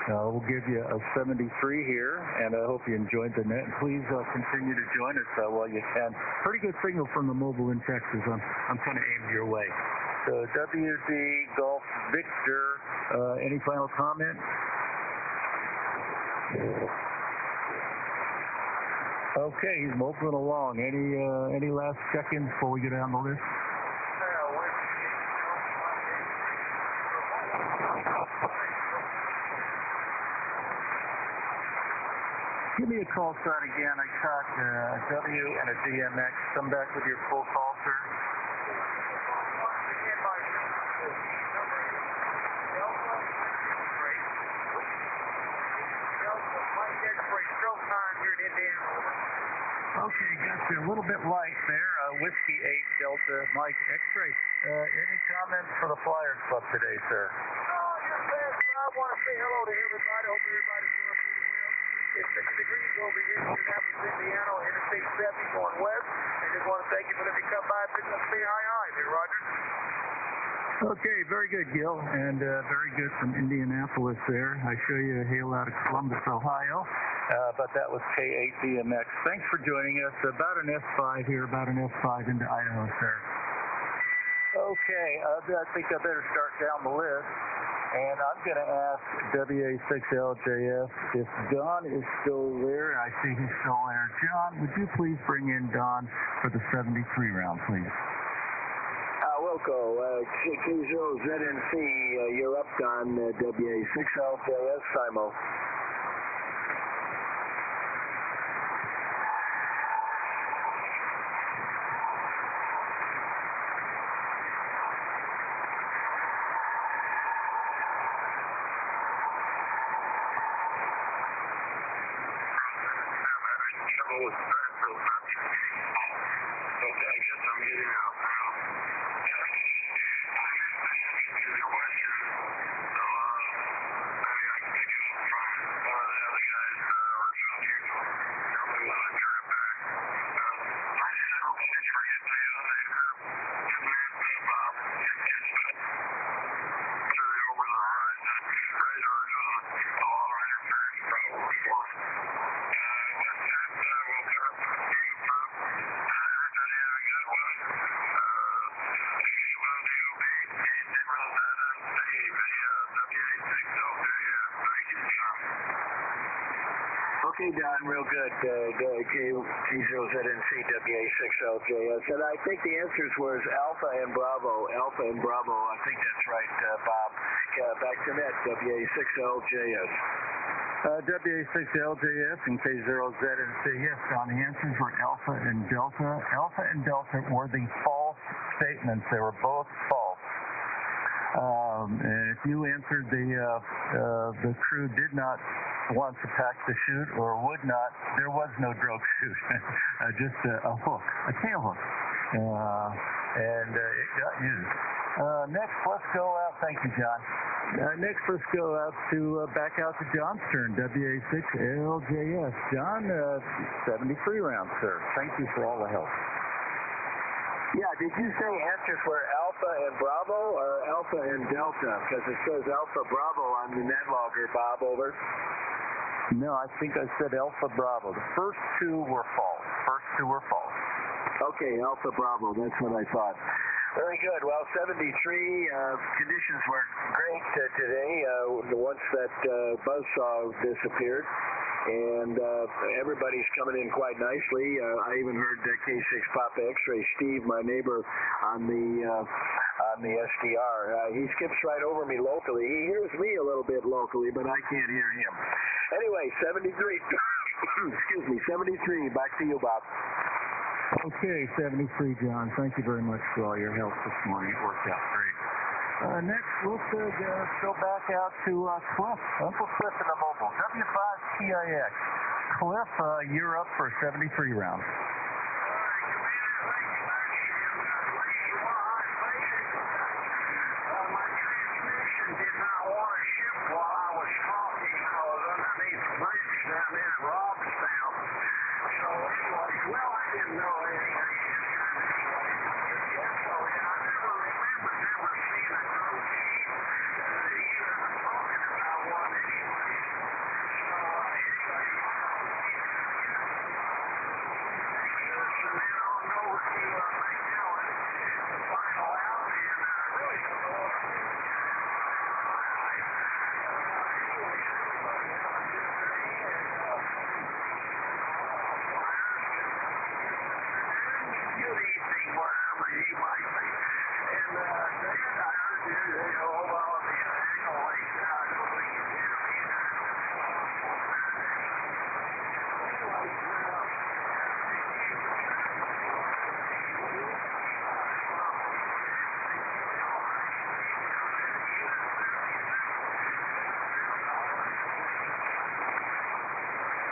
We'll give you a 73 here, and I hope you enjoyed the net. Please continue to join us while you can. Pretty good signal from the mobile in Texas. I'm kind of aiming your way. So WD Golf Victor, any final comment? Okay, he's mobiling along. Any last check-ins before we get down the list? Give me a call sign again. I caught a W and a DMX. Come back with your full call, sir. Okay, got you a little bit light there. Whiskey 8 Delta Mike X-ray. Any comments for the Flyers Club today, sir? I want to say hello to everybody. Hope everybody's doing pretty well. It's 60 degrees over here in Indianapolis, Indiana, on Interstate 70 going west. I just want to thank you for letting me come by and say hi, there, Roger. Okay, very good, Gil, and very good from Indianapolis there. I show you a hail out of Columbus, Ohio, but that was K8BMX. Thanks for joining us. About an F5 here, about an F5 into Idaho, sir. Okay, I think I better start down the list, and I'm going to ask WA6LJF if Don is still there. I see he's still there. John, would you please bring in Don for the 73 round, please? Wilco, Q0ZNC, you're up on WA6LJS, Simo. Okay, Don, real good. K0ZNCWA6LJS. And I think the answers was Alpha and Bravo. Alpha and Bravo. I think that's right, Bob. Back to net, WA6LJS. WA6LJS and K0ZNC. Yes, Don, the answers were Alpha and Delta. Alpha and Delta were the false statements. They were both false. And if you answered the crew did not want to pack the chute or would not, there was no drogue chute, just a hook, a tail hook, and it got used. Next, let's go out. Thank you, John. Next, let's go out to back out to John's turn. WA6LJS. John, 73 rounds, sir. Thank you for all the help. Yeah, did you say answers were Alpha and Bravo or Alpha and Delta? Because it says Alpha Bravo on the net logger, Bob, over. No, I think I said Alpha Bravo. The first two were false. Okay, Alpha Bravo, that's what I thought. Very good. Well, 73 conditions were great today once that buzzsaw disappeared. And everybody's coming in quite nicely. I even heard K6 Pop X-Ray Steve, my neighbor on the SDR. He skips right over me locally. He hears me a little bit locally, but I can't hear him. Anyway, 73. Excuse me, 73. Back to you, Bob. Okay, 73, John. Thank you very much for all your help this morning. It worked out great. Next, let's go back out to Cliff. Uncle Cliff in the mobile. W5PIX. Cliff, you're up for 73 rounds.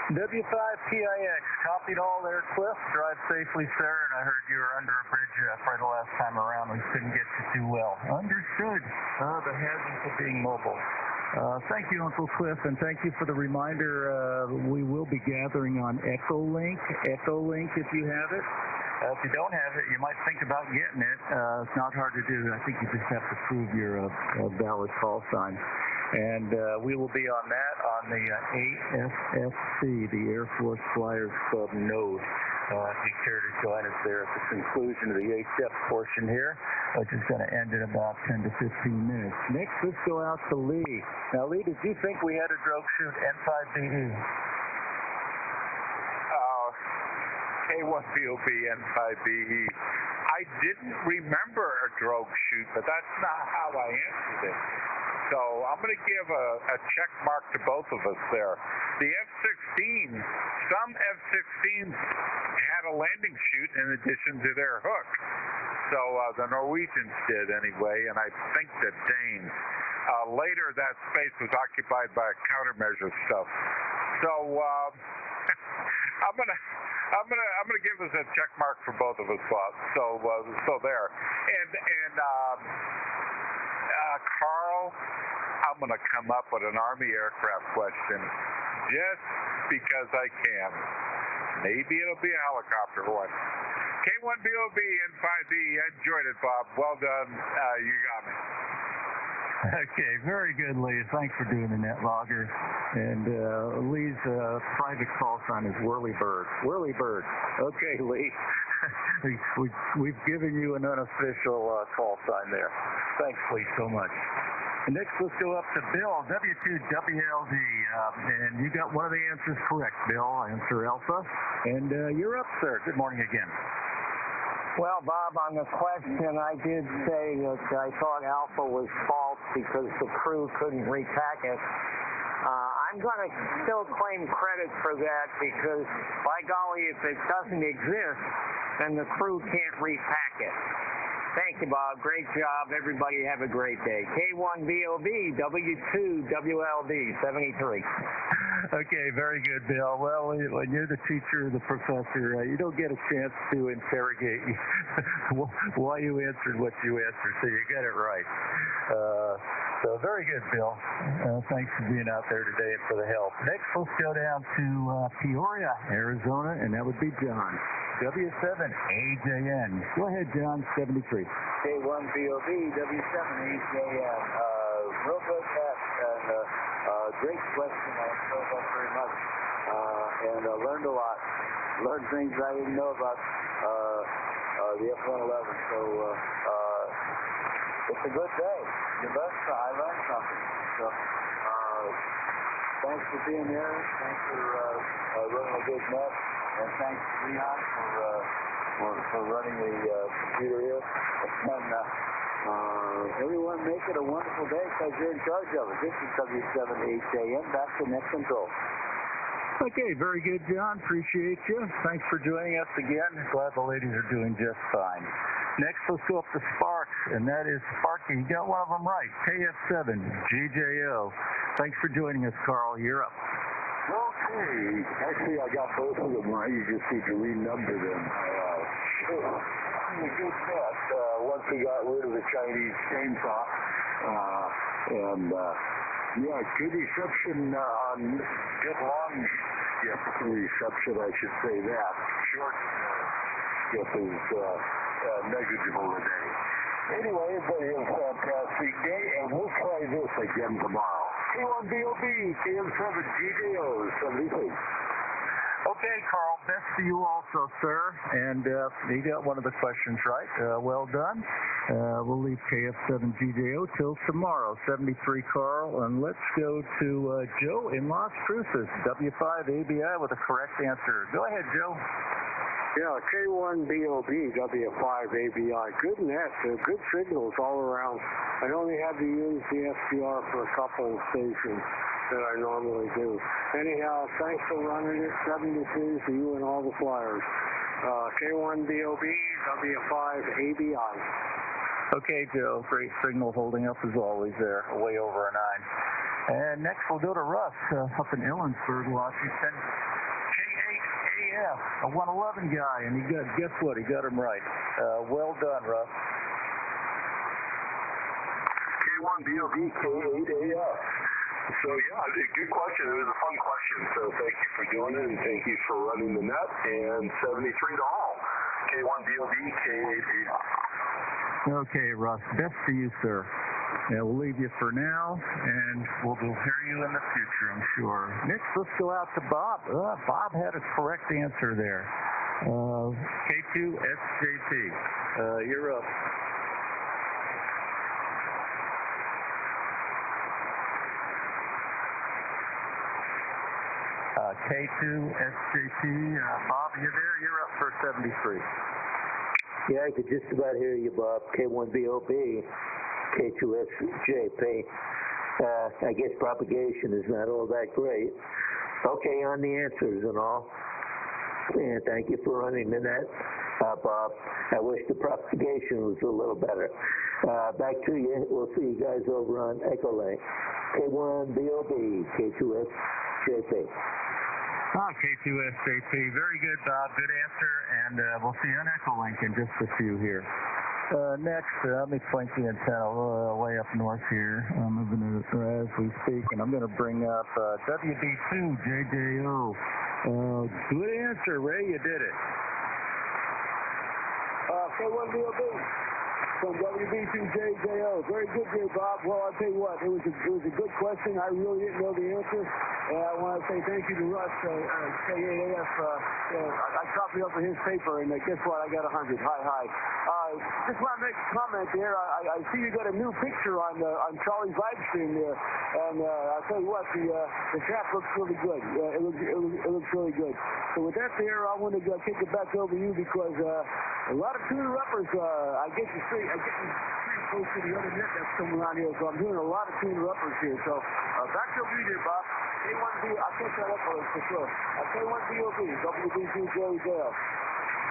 W5PIX, copied all there, Cliff. Drive safely, sir, and I heard you were under a bridge for the last time around. We couldn't get you too well. Understood. The hazards of being mobile. Thank you, Uncle Cliff, and thank you for the reminder. We will be gathering on Echolink. Echolink, if you have it. If you don't have it, you might think about getting it. It's not hard to do. I think you just have to prove your valid call sign. And we will be on that on the AFFC, the Air Force Flyers Club node. If you care to join us there at the conclusion of the HF portion here, which is going to end in about 10 to 15 minutes. Next, let's go out to Lee. Now, Lee, did you think we had a drogue chute N5BE? K1BOB N5BE. I didn't remember a drogue chute, but that's not how I answered it. So I'm going to give a check mark to both of us there. The F-16, some F-16s had a landing chute in addition to their hook. So the Norwegians did anyway, and I think the Danes. Later, that space was occupied by countermeasure stuff. So I'm gonna give us a check mark for both of us, Bob. So there. And Carl, I'm going to come up with an Army aircraft question just because I can. Maybe it'll be a helicopter one. K1BOB N5B, I enjoyed it, Bob. Well done. You got me. Okay, very good, Lee. Thanks for doing the net logger. And Lee's private call sign is Whirlybird. Whirlybird. Okay, Lee. We've given you an unofficial call sign there. Thanks, Lee, so much. Next, let's go up to Bill, W2WLD. And you got one of the answers correct, Bill. Answer Alpha. And you're up, sir. Good morning again. Well, Bob, on the question, I did say that I thought Alpha was false because the crew couldn't repack it. I'm going to still claim credit for that because, by golly, if it doesn't exist, then the crew can't repack it. Thank you, Bob. Great job. Everybody have a great day. K1BOB, W2WLD, 73. Okay, very good, Bill. Well, when you're the teacher, the professor, you don't get a chance to interrogate why you answered what you answered, so you get it right. So very good, Bill. Thanks for being out there today and for the help. Next, let's go down to Peoria, Arizona, and that would be John. W7AJN. Go ahead, John, 73. K1BOB, W7AJN. Real good test and great question. I enjoyed that very much and learned a lot. Learned things I didn't know about the F-111. So it's a good day. I learned something. So thanks for being here. Thanks for running a good net. And thanks to Leon for running the computer here. And everyone make it a wonderful day because you're in charge of it. This is W7HAM. Back to net control. Okay, very good, John. Appreciate you. Thanks for joining us again. Glad the ladies are doing just fine. Next, let's go up to Sparks, and that is Sparky. You got one of them right, KF7GJO. Thanks for joining us, Carl. You're up. Okay. Actually, I got both of them right. You just need to renumber them. A good test. Once we got rid of the Chinese chainsaw. Yeah, good reception on good long reception, I should say that. Short guess is negligible today. Anyway, everybody have a fantastic day, and we'll try this again tomorrow. K1BOB, KM7GJO, 73. Okay, Carl, best to you also, sir. And you got one of the questions right. Well done. We'll leave KF7GJO till tomorrow. 73, Carl. And let's go to Joe in Las Cruces, W5ABI with a correct answer. Go ahead, Joe. Yeah, K1BOB, W5ABI. Good net, good signals all around. I only had to use the SPR for a couple of stations that I normally do. Anyhow, thanks for running it. 72 to you and all the flyers. K1BOB, W5ABI. Okay, Joe. Great signal holding up as always there, way over a 9. And next we'll go to Russ up in Ellensburg, Washington. K8AF, a 111 guy, and guess what? He got him right. Well done, Russ. K1BOB, K8AF. So, yeah, good question. It was a fun question. So, thank you for doing it, and thank you for running the net. And 73 to all. K1BOB, K8AF. Okay, Russ. Best to you, sir. Yeah, we'll leave you for now, and we'll hear you in the future, I'm sure. Next, let's go out to Bob. Bob had a correct answer there. K2SJP. You're up. K2SJP. Bob, you there? You're up for 73. Yeah, I could just about hear you, Bob. K1BOB, K2SJP. I guess propagation is not all that great. Okay, on the answers and all. And thank you for running the net, Bob. I wish the propagation was a little better. Back to you. We'll see you guys over on Echo Link. K1BOB, K2SJP. K2SJP. Very good, Bob. Good answer. And we'll see you on Echo Link in just a few here. Next, let me point the antenna way up north here. I'm moving it as we speak, and I'm going to bring up WB2JJO. Good answer, Ray. You did it. K1BOB from WB2JJO. Very good there, Bob. Well, I'll tell you what, it was a good question. I really didn't know the answer. And I want to say thank you to Russ, K8AF. I copied up his paper, and guess what? I got 100. Hi. just want to make a comment there. I see you got a new picture on Charlie's live stream there, and I'll tell you what, the trap looks really good. It looks really good. So with that there, I want to kick it back over to you because a lot of tuner-uppers, I get you pretty close to the other net that's coming around here, so I'm hearing a lot of tuner-uppers here. So back over you there, Bob. K1B, I'll catch that up for sure. K1BOB, WBC Jerry Dale.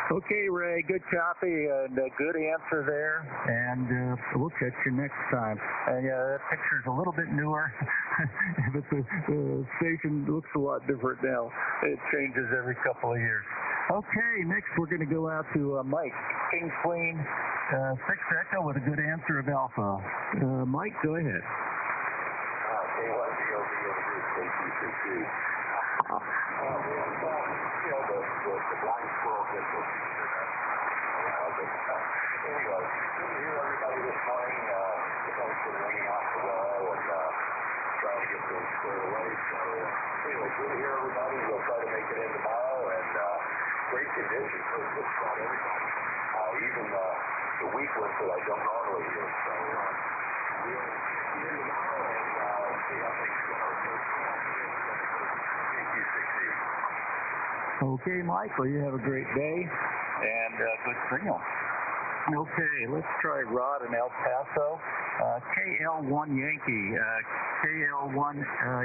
Okay, Ray, good copy and good answer there, and we'll catch you next time. And yeah, that picture's a little bit newer, but the station looks a lot different now. It changes every couple of years. Okay, next we're going to go out to Mike, King Queen, 6 Echo with a good answer of Alpha. Mike, go ahead. K1BOB KTCC. The blind squirrel gets a while, but anyway, good to hear everybody this morning. Thanks for ringing off the well and trying to get things squared away. So anyway, good to hear everybody. We'll try to make it in tomorrow, and great conditions for just about everybody. Even the weak ones that I don't normally use. So we'll see you tomorrow and see how things go. Okay, Mike, well, you have a great day and good signal. Okay, let's try Rod in El Paso. KL1 Yankee. KL1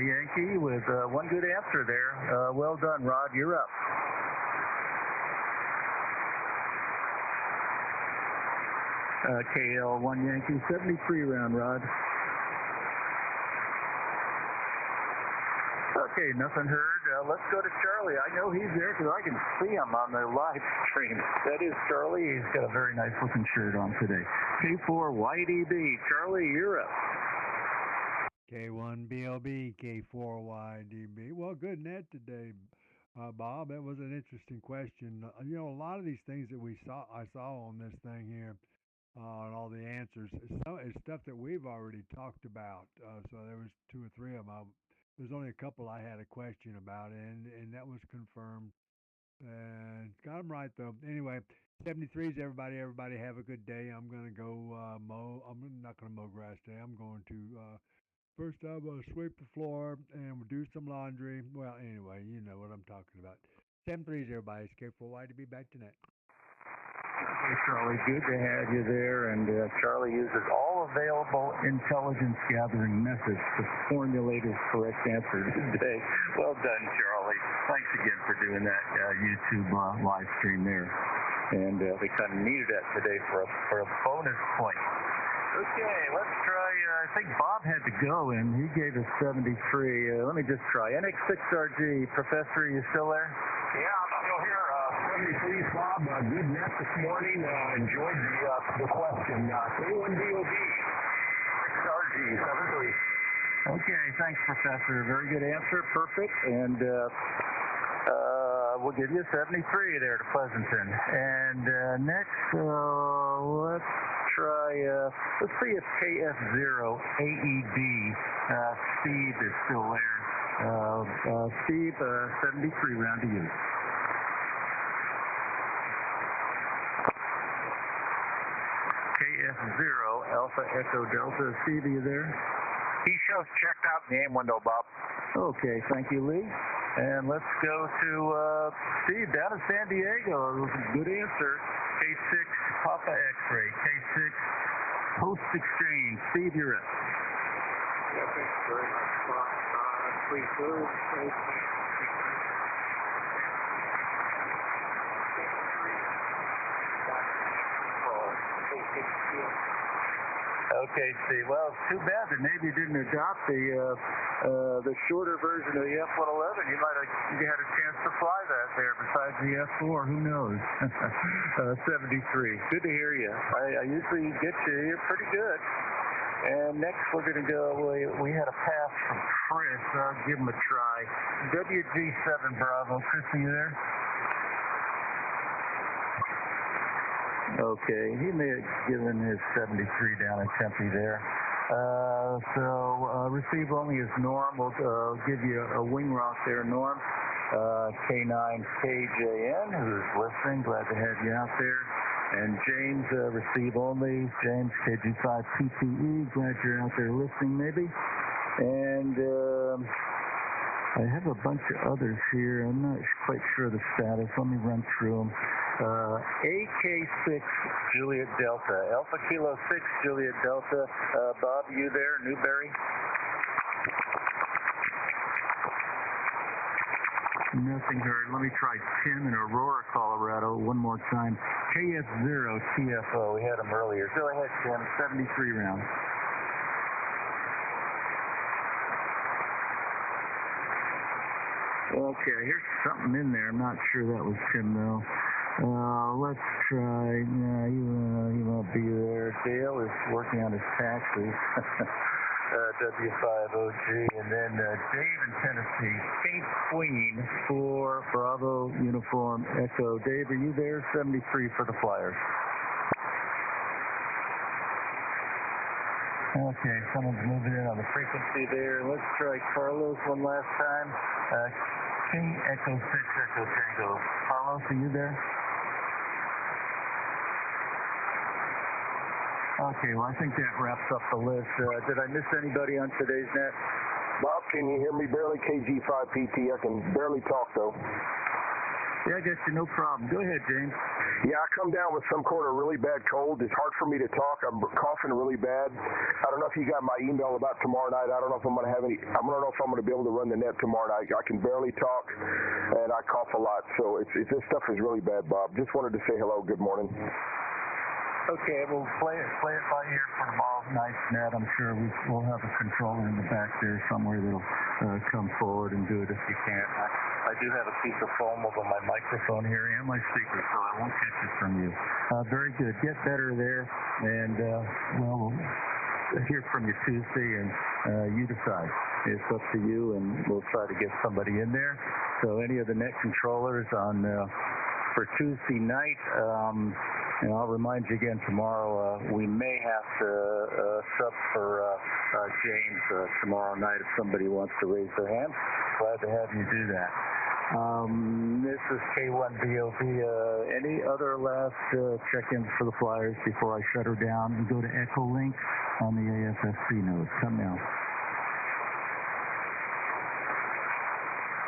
Yankee with one good answer there. Well done, Rod. You're up. KL1 Yankee, 73 round, Rod. Okay, nothing heard. Let's go to Charlie. I know he's there because I can see him on the live stream. That is Charlie. He's got a very nice looking shirt on today. K4YDB. Charlie, you're up. K1BOB, K4YDB. Well, good net today, Bob. That was an interesting question. You know, a lot of these things that I saw on this thing here, and all the answers, it's stuff that we've already talked about. So there was 2 or 3 of them. There's only a couple I had a question about, and that was confirmed. And got them right, though. Anyway, 73s, everybody. Everybody have a good day. I'm going to go mow. I'm not going to mow grass today. I'm going to, first I'm going to sweep the floor and do some laundry. Well, anyway, you know what I'm talking about. 73s, everybody. It's K4Y to be back tonight. Okay, Charlie, good to have you there. And Charlie uses all available intelligence gathering methods to formulate his correct answer today. Well done, Charlie. Thanks again for doing that YouTube live stream there. And they kind of needed that today for a bonus point. Okay, let's try, I think Bob had to go, and he gave us 73. Let me just try. NX6RG, Professor, are you still there? Yeah, I'm still here. 73, Bob. Good net this morning. Enjoyed the question. K1BOB, 6RG, 73. Okay, thanks, Professor. Very good answer. Perfect. And we'll give you 73 there to Pleasanton. And next, let's try, let's see if KF0AED, Steve is still there. Steve, 73 round to you. KF0 Alpha Echo Delta. Steve, are you there? He shows checked out in the aim window, Bob. Okay, thank you, Lee. And let's go to Steve down in San Diego. Good answer. K6 Papa X-ray. K6 Post Exchange. Steve, you're up. Yeah, thanks very much, Bob. Please do. Okay, Steve. Well, it's too bad that maybe you didn't adopt the shorter version of the F-111. You might have had a chance to fly that there besides the F-4. Who knows? 73. Good to hear you. I usually get you. You're pretty good. And next we're going to go, we had a pass from Chris. I'll give him a try. WG7 Bravo. Chris, are you there? Okay, he may have given his 73 down in Tempe there. So receive only as Norm. We'll give you a wing rock there, Norm. K9KJN, who's listening. Glad to have you out there. And James, receive only. James, KG5 PTE. Glad you're out there listening, maybe. And I have a bunch of others here. I'm not quite sure the status. Let me run through them. AK6 Juliet Delta. Alpha Kilo 6 Juliet Delta. Bob, you there? Newberry? Nothing heard. Let me try Tim in Aurora, Colorado, one more time. KF0 TFO. We had him earlier. Go ahead, Tim. 73 rounds. Okay, here's something in there. I'm not sure that was Tim, though. Let's try. No, you won't be there. Dale is working on his taxes. W5OG, and then Dave in Tennessee, Cape Queen for Bravo Uniform Echo. Dave, are you there? 73 for the Flyers. Okay, someone's moving in on the frequency there. Let's try Carlos one last time. King Echo 6 Echo Tango. Carlos, are you there? Okay, well, I think that wraps up the list. Did I miss anybody on today's net? Bob, can you hear me barely? KG5PT. I can barely talk, though. Yeah, I got you. No problem. Go ahead, James. Yeah, I come down with some sort of really bad cold. It's hard for me to talk. I'm coughing really bad. I don't know if you got my email about tomorrow night. I don't know if I'm going to have any. I don't know if I'm going to be able to run the net tomorrow night. I can barely talk, and I cough a lot. So this stuff is really bad, Bob. Just wanted to say hello. Good morning. Okay, we'll play it by ear for tomorrow's night's net. I'm sure we'll have a controller in the back there somewhere that'll come forward and do it if you can't. I do have a piece of foam over my microphone here and my speaker, so I won't catch it from you. Very good. Get better there, and we'll hear from you Tuesday, and you decide. It's up to you, and we'll try to get somebody in there. So any of the net controllers on for Tuesday night. And I'll remind you again tomorrow, we may have to sub for James tomorrow night if somebody wants to raise their hand. Glad to have you do that. This is K1BOB. Any other last check-ins for the Flyers before I shut her down and go to Echo Link on the AFSC node? Come now.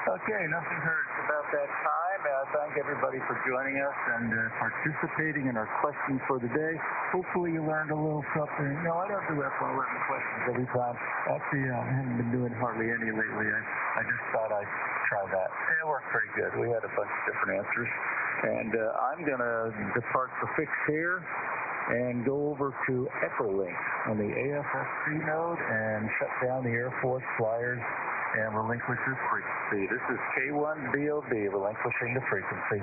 Okay, nothing heard about that time. Thank everybody for joining us and participating in our question for the day. Hopefully you learned a little something. No, I don't do FO11 questions every time. Actually, I haven't been doing hardly any lately. I just thought I'd try that. It worked pretty good. We had a bunch of different answers. And I'm going to depart the fix here and go over to Echolink on the AFSC node and shut down the Air Force Flyers and relinquish this frequency. This is K1BOB relinquishing the frequency.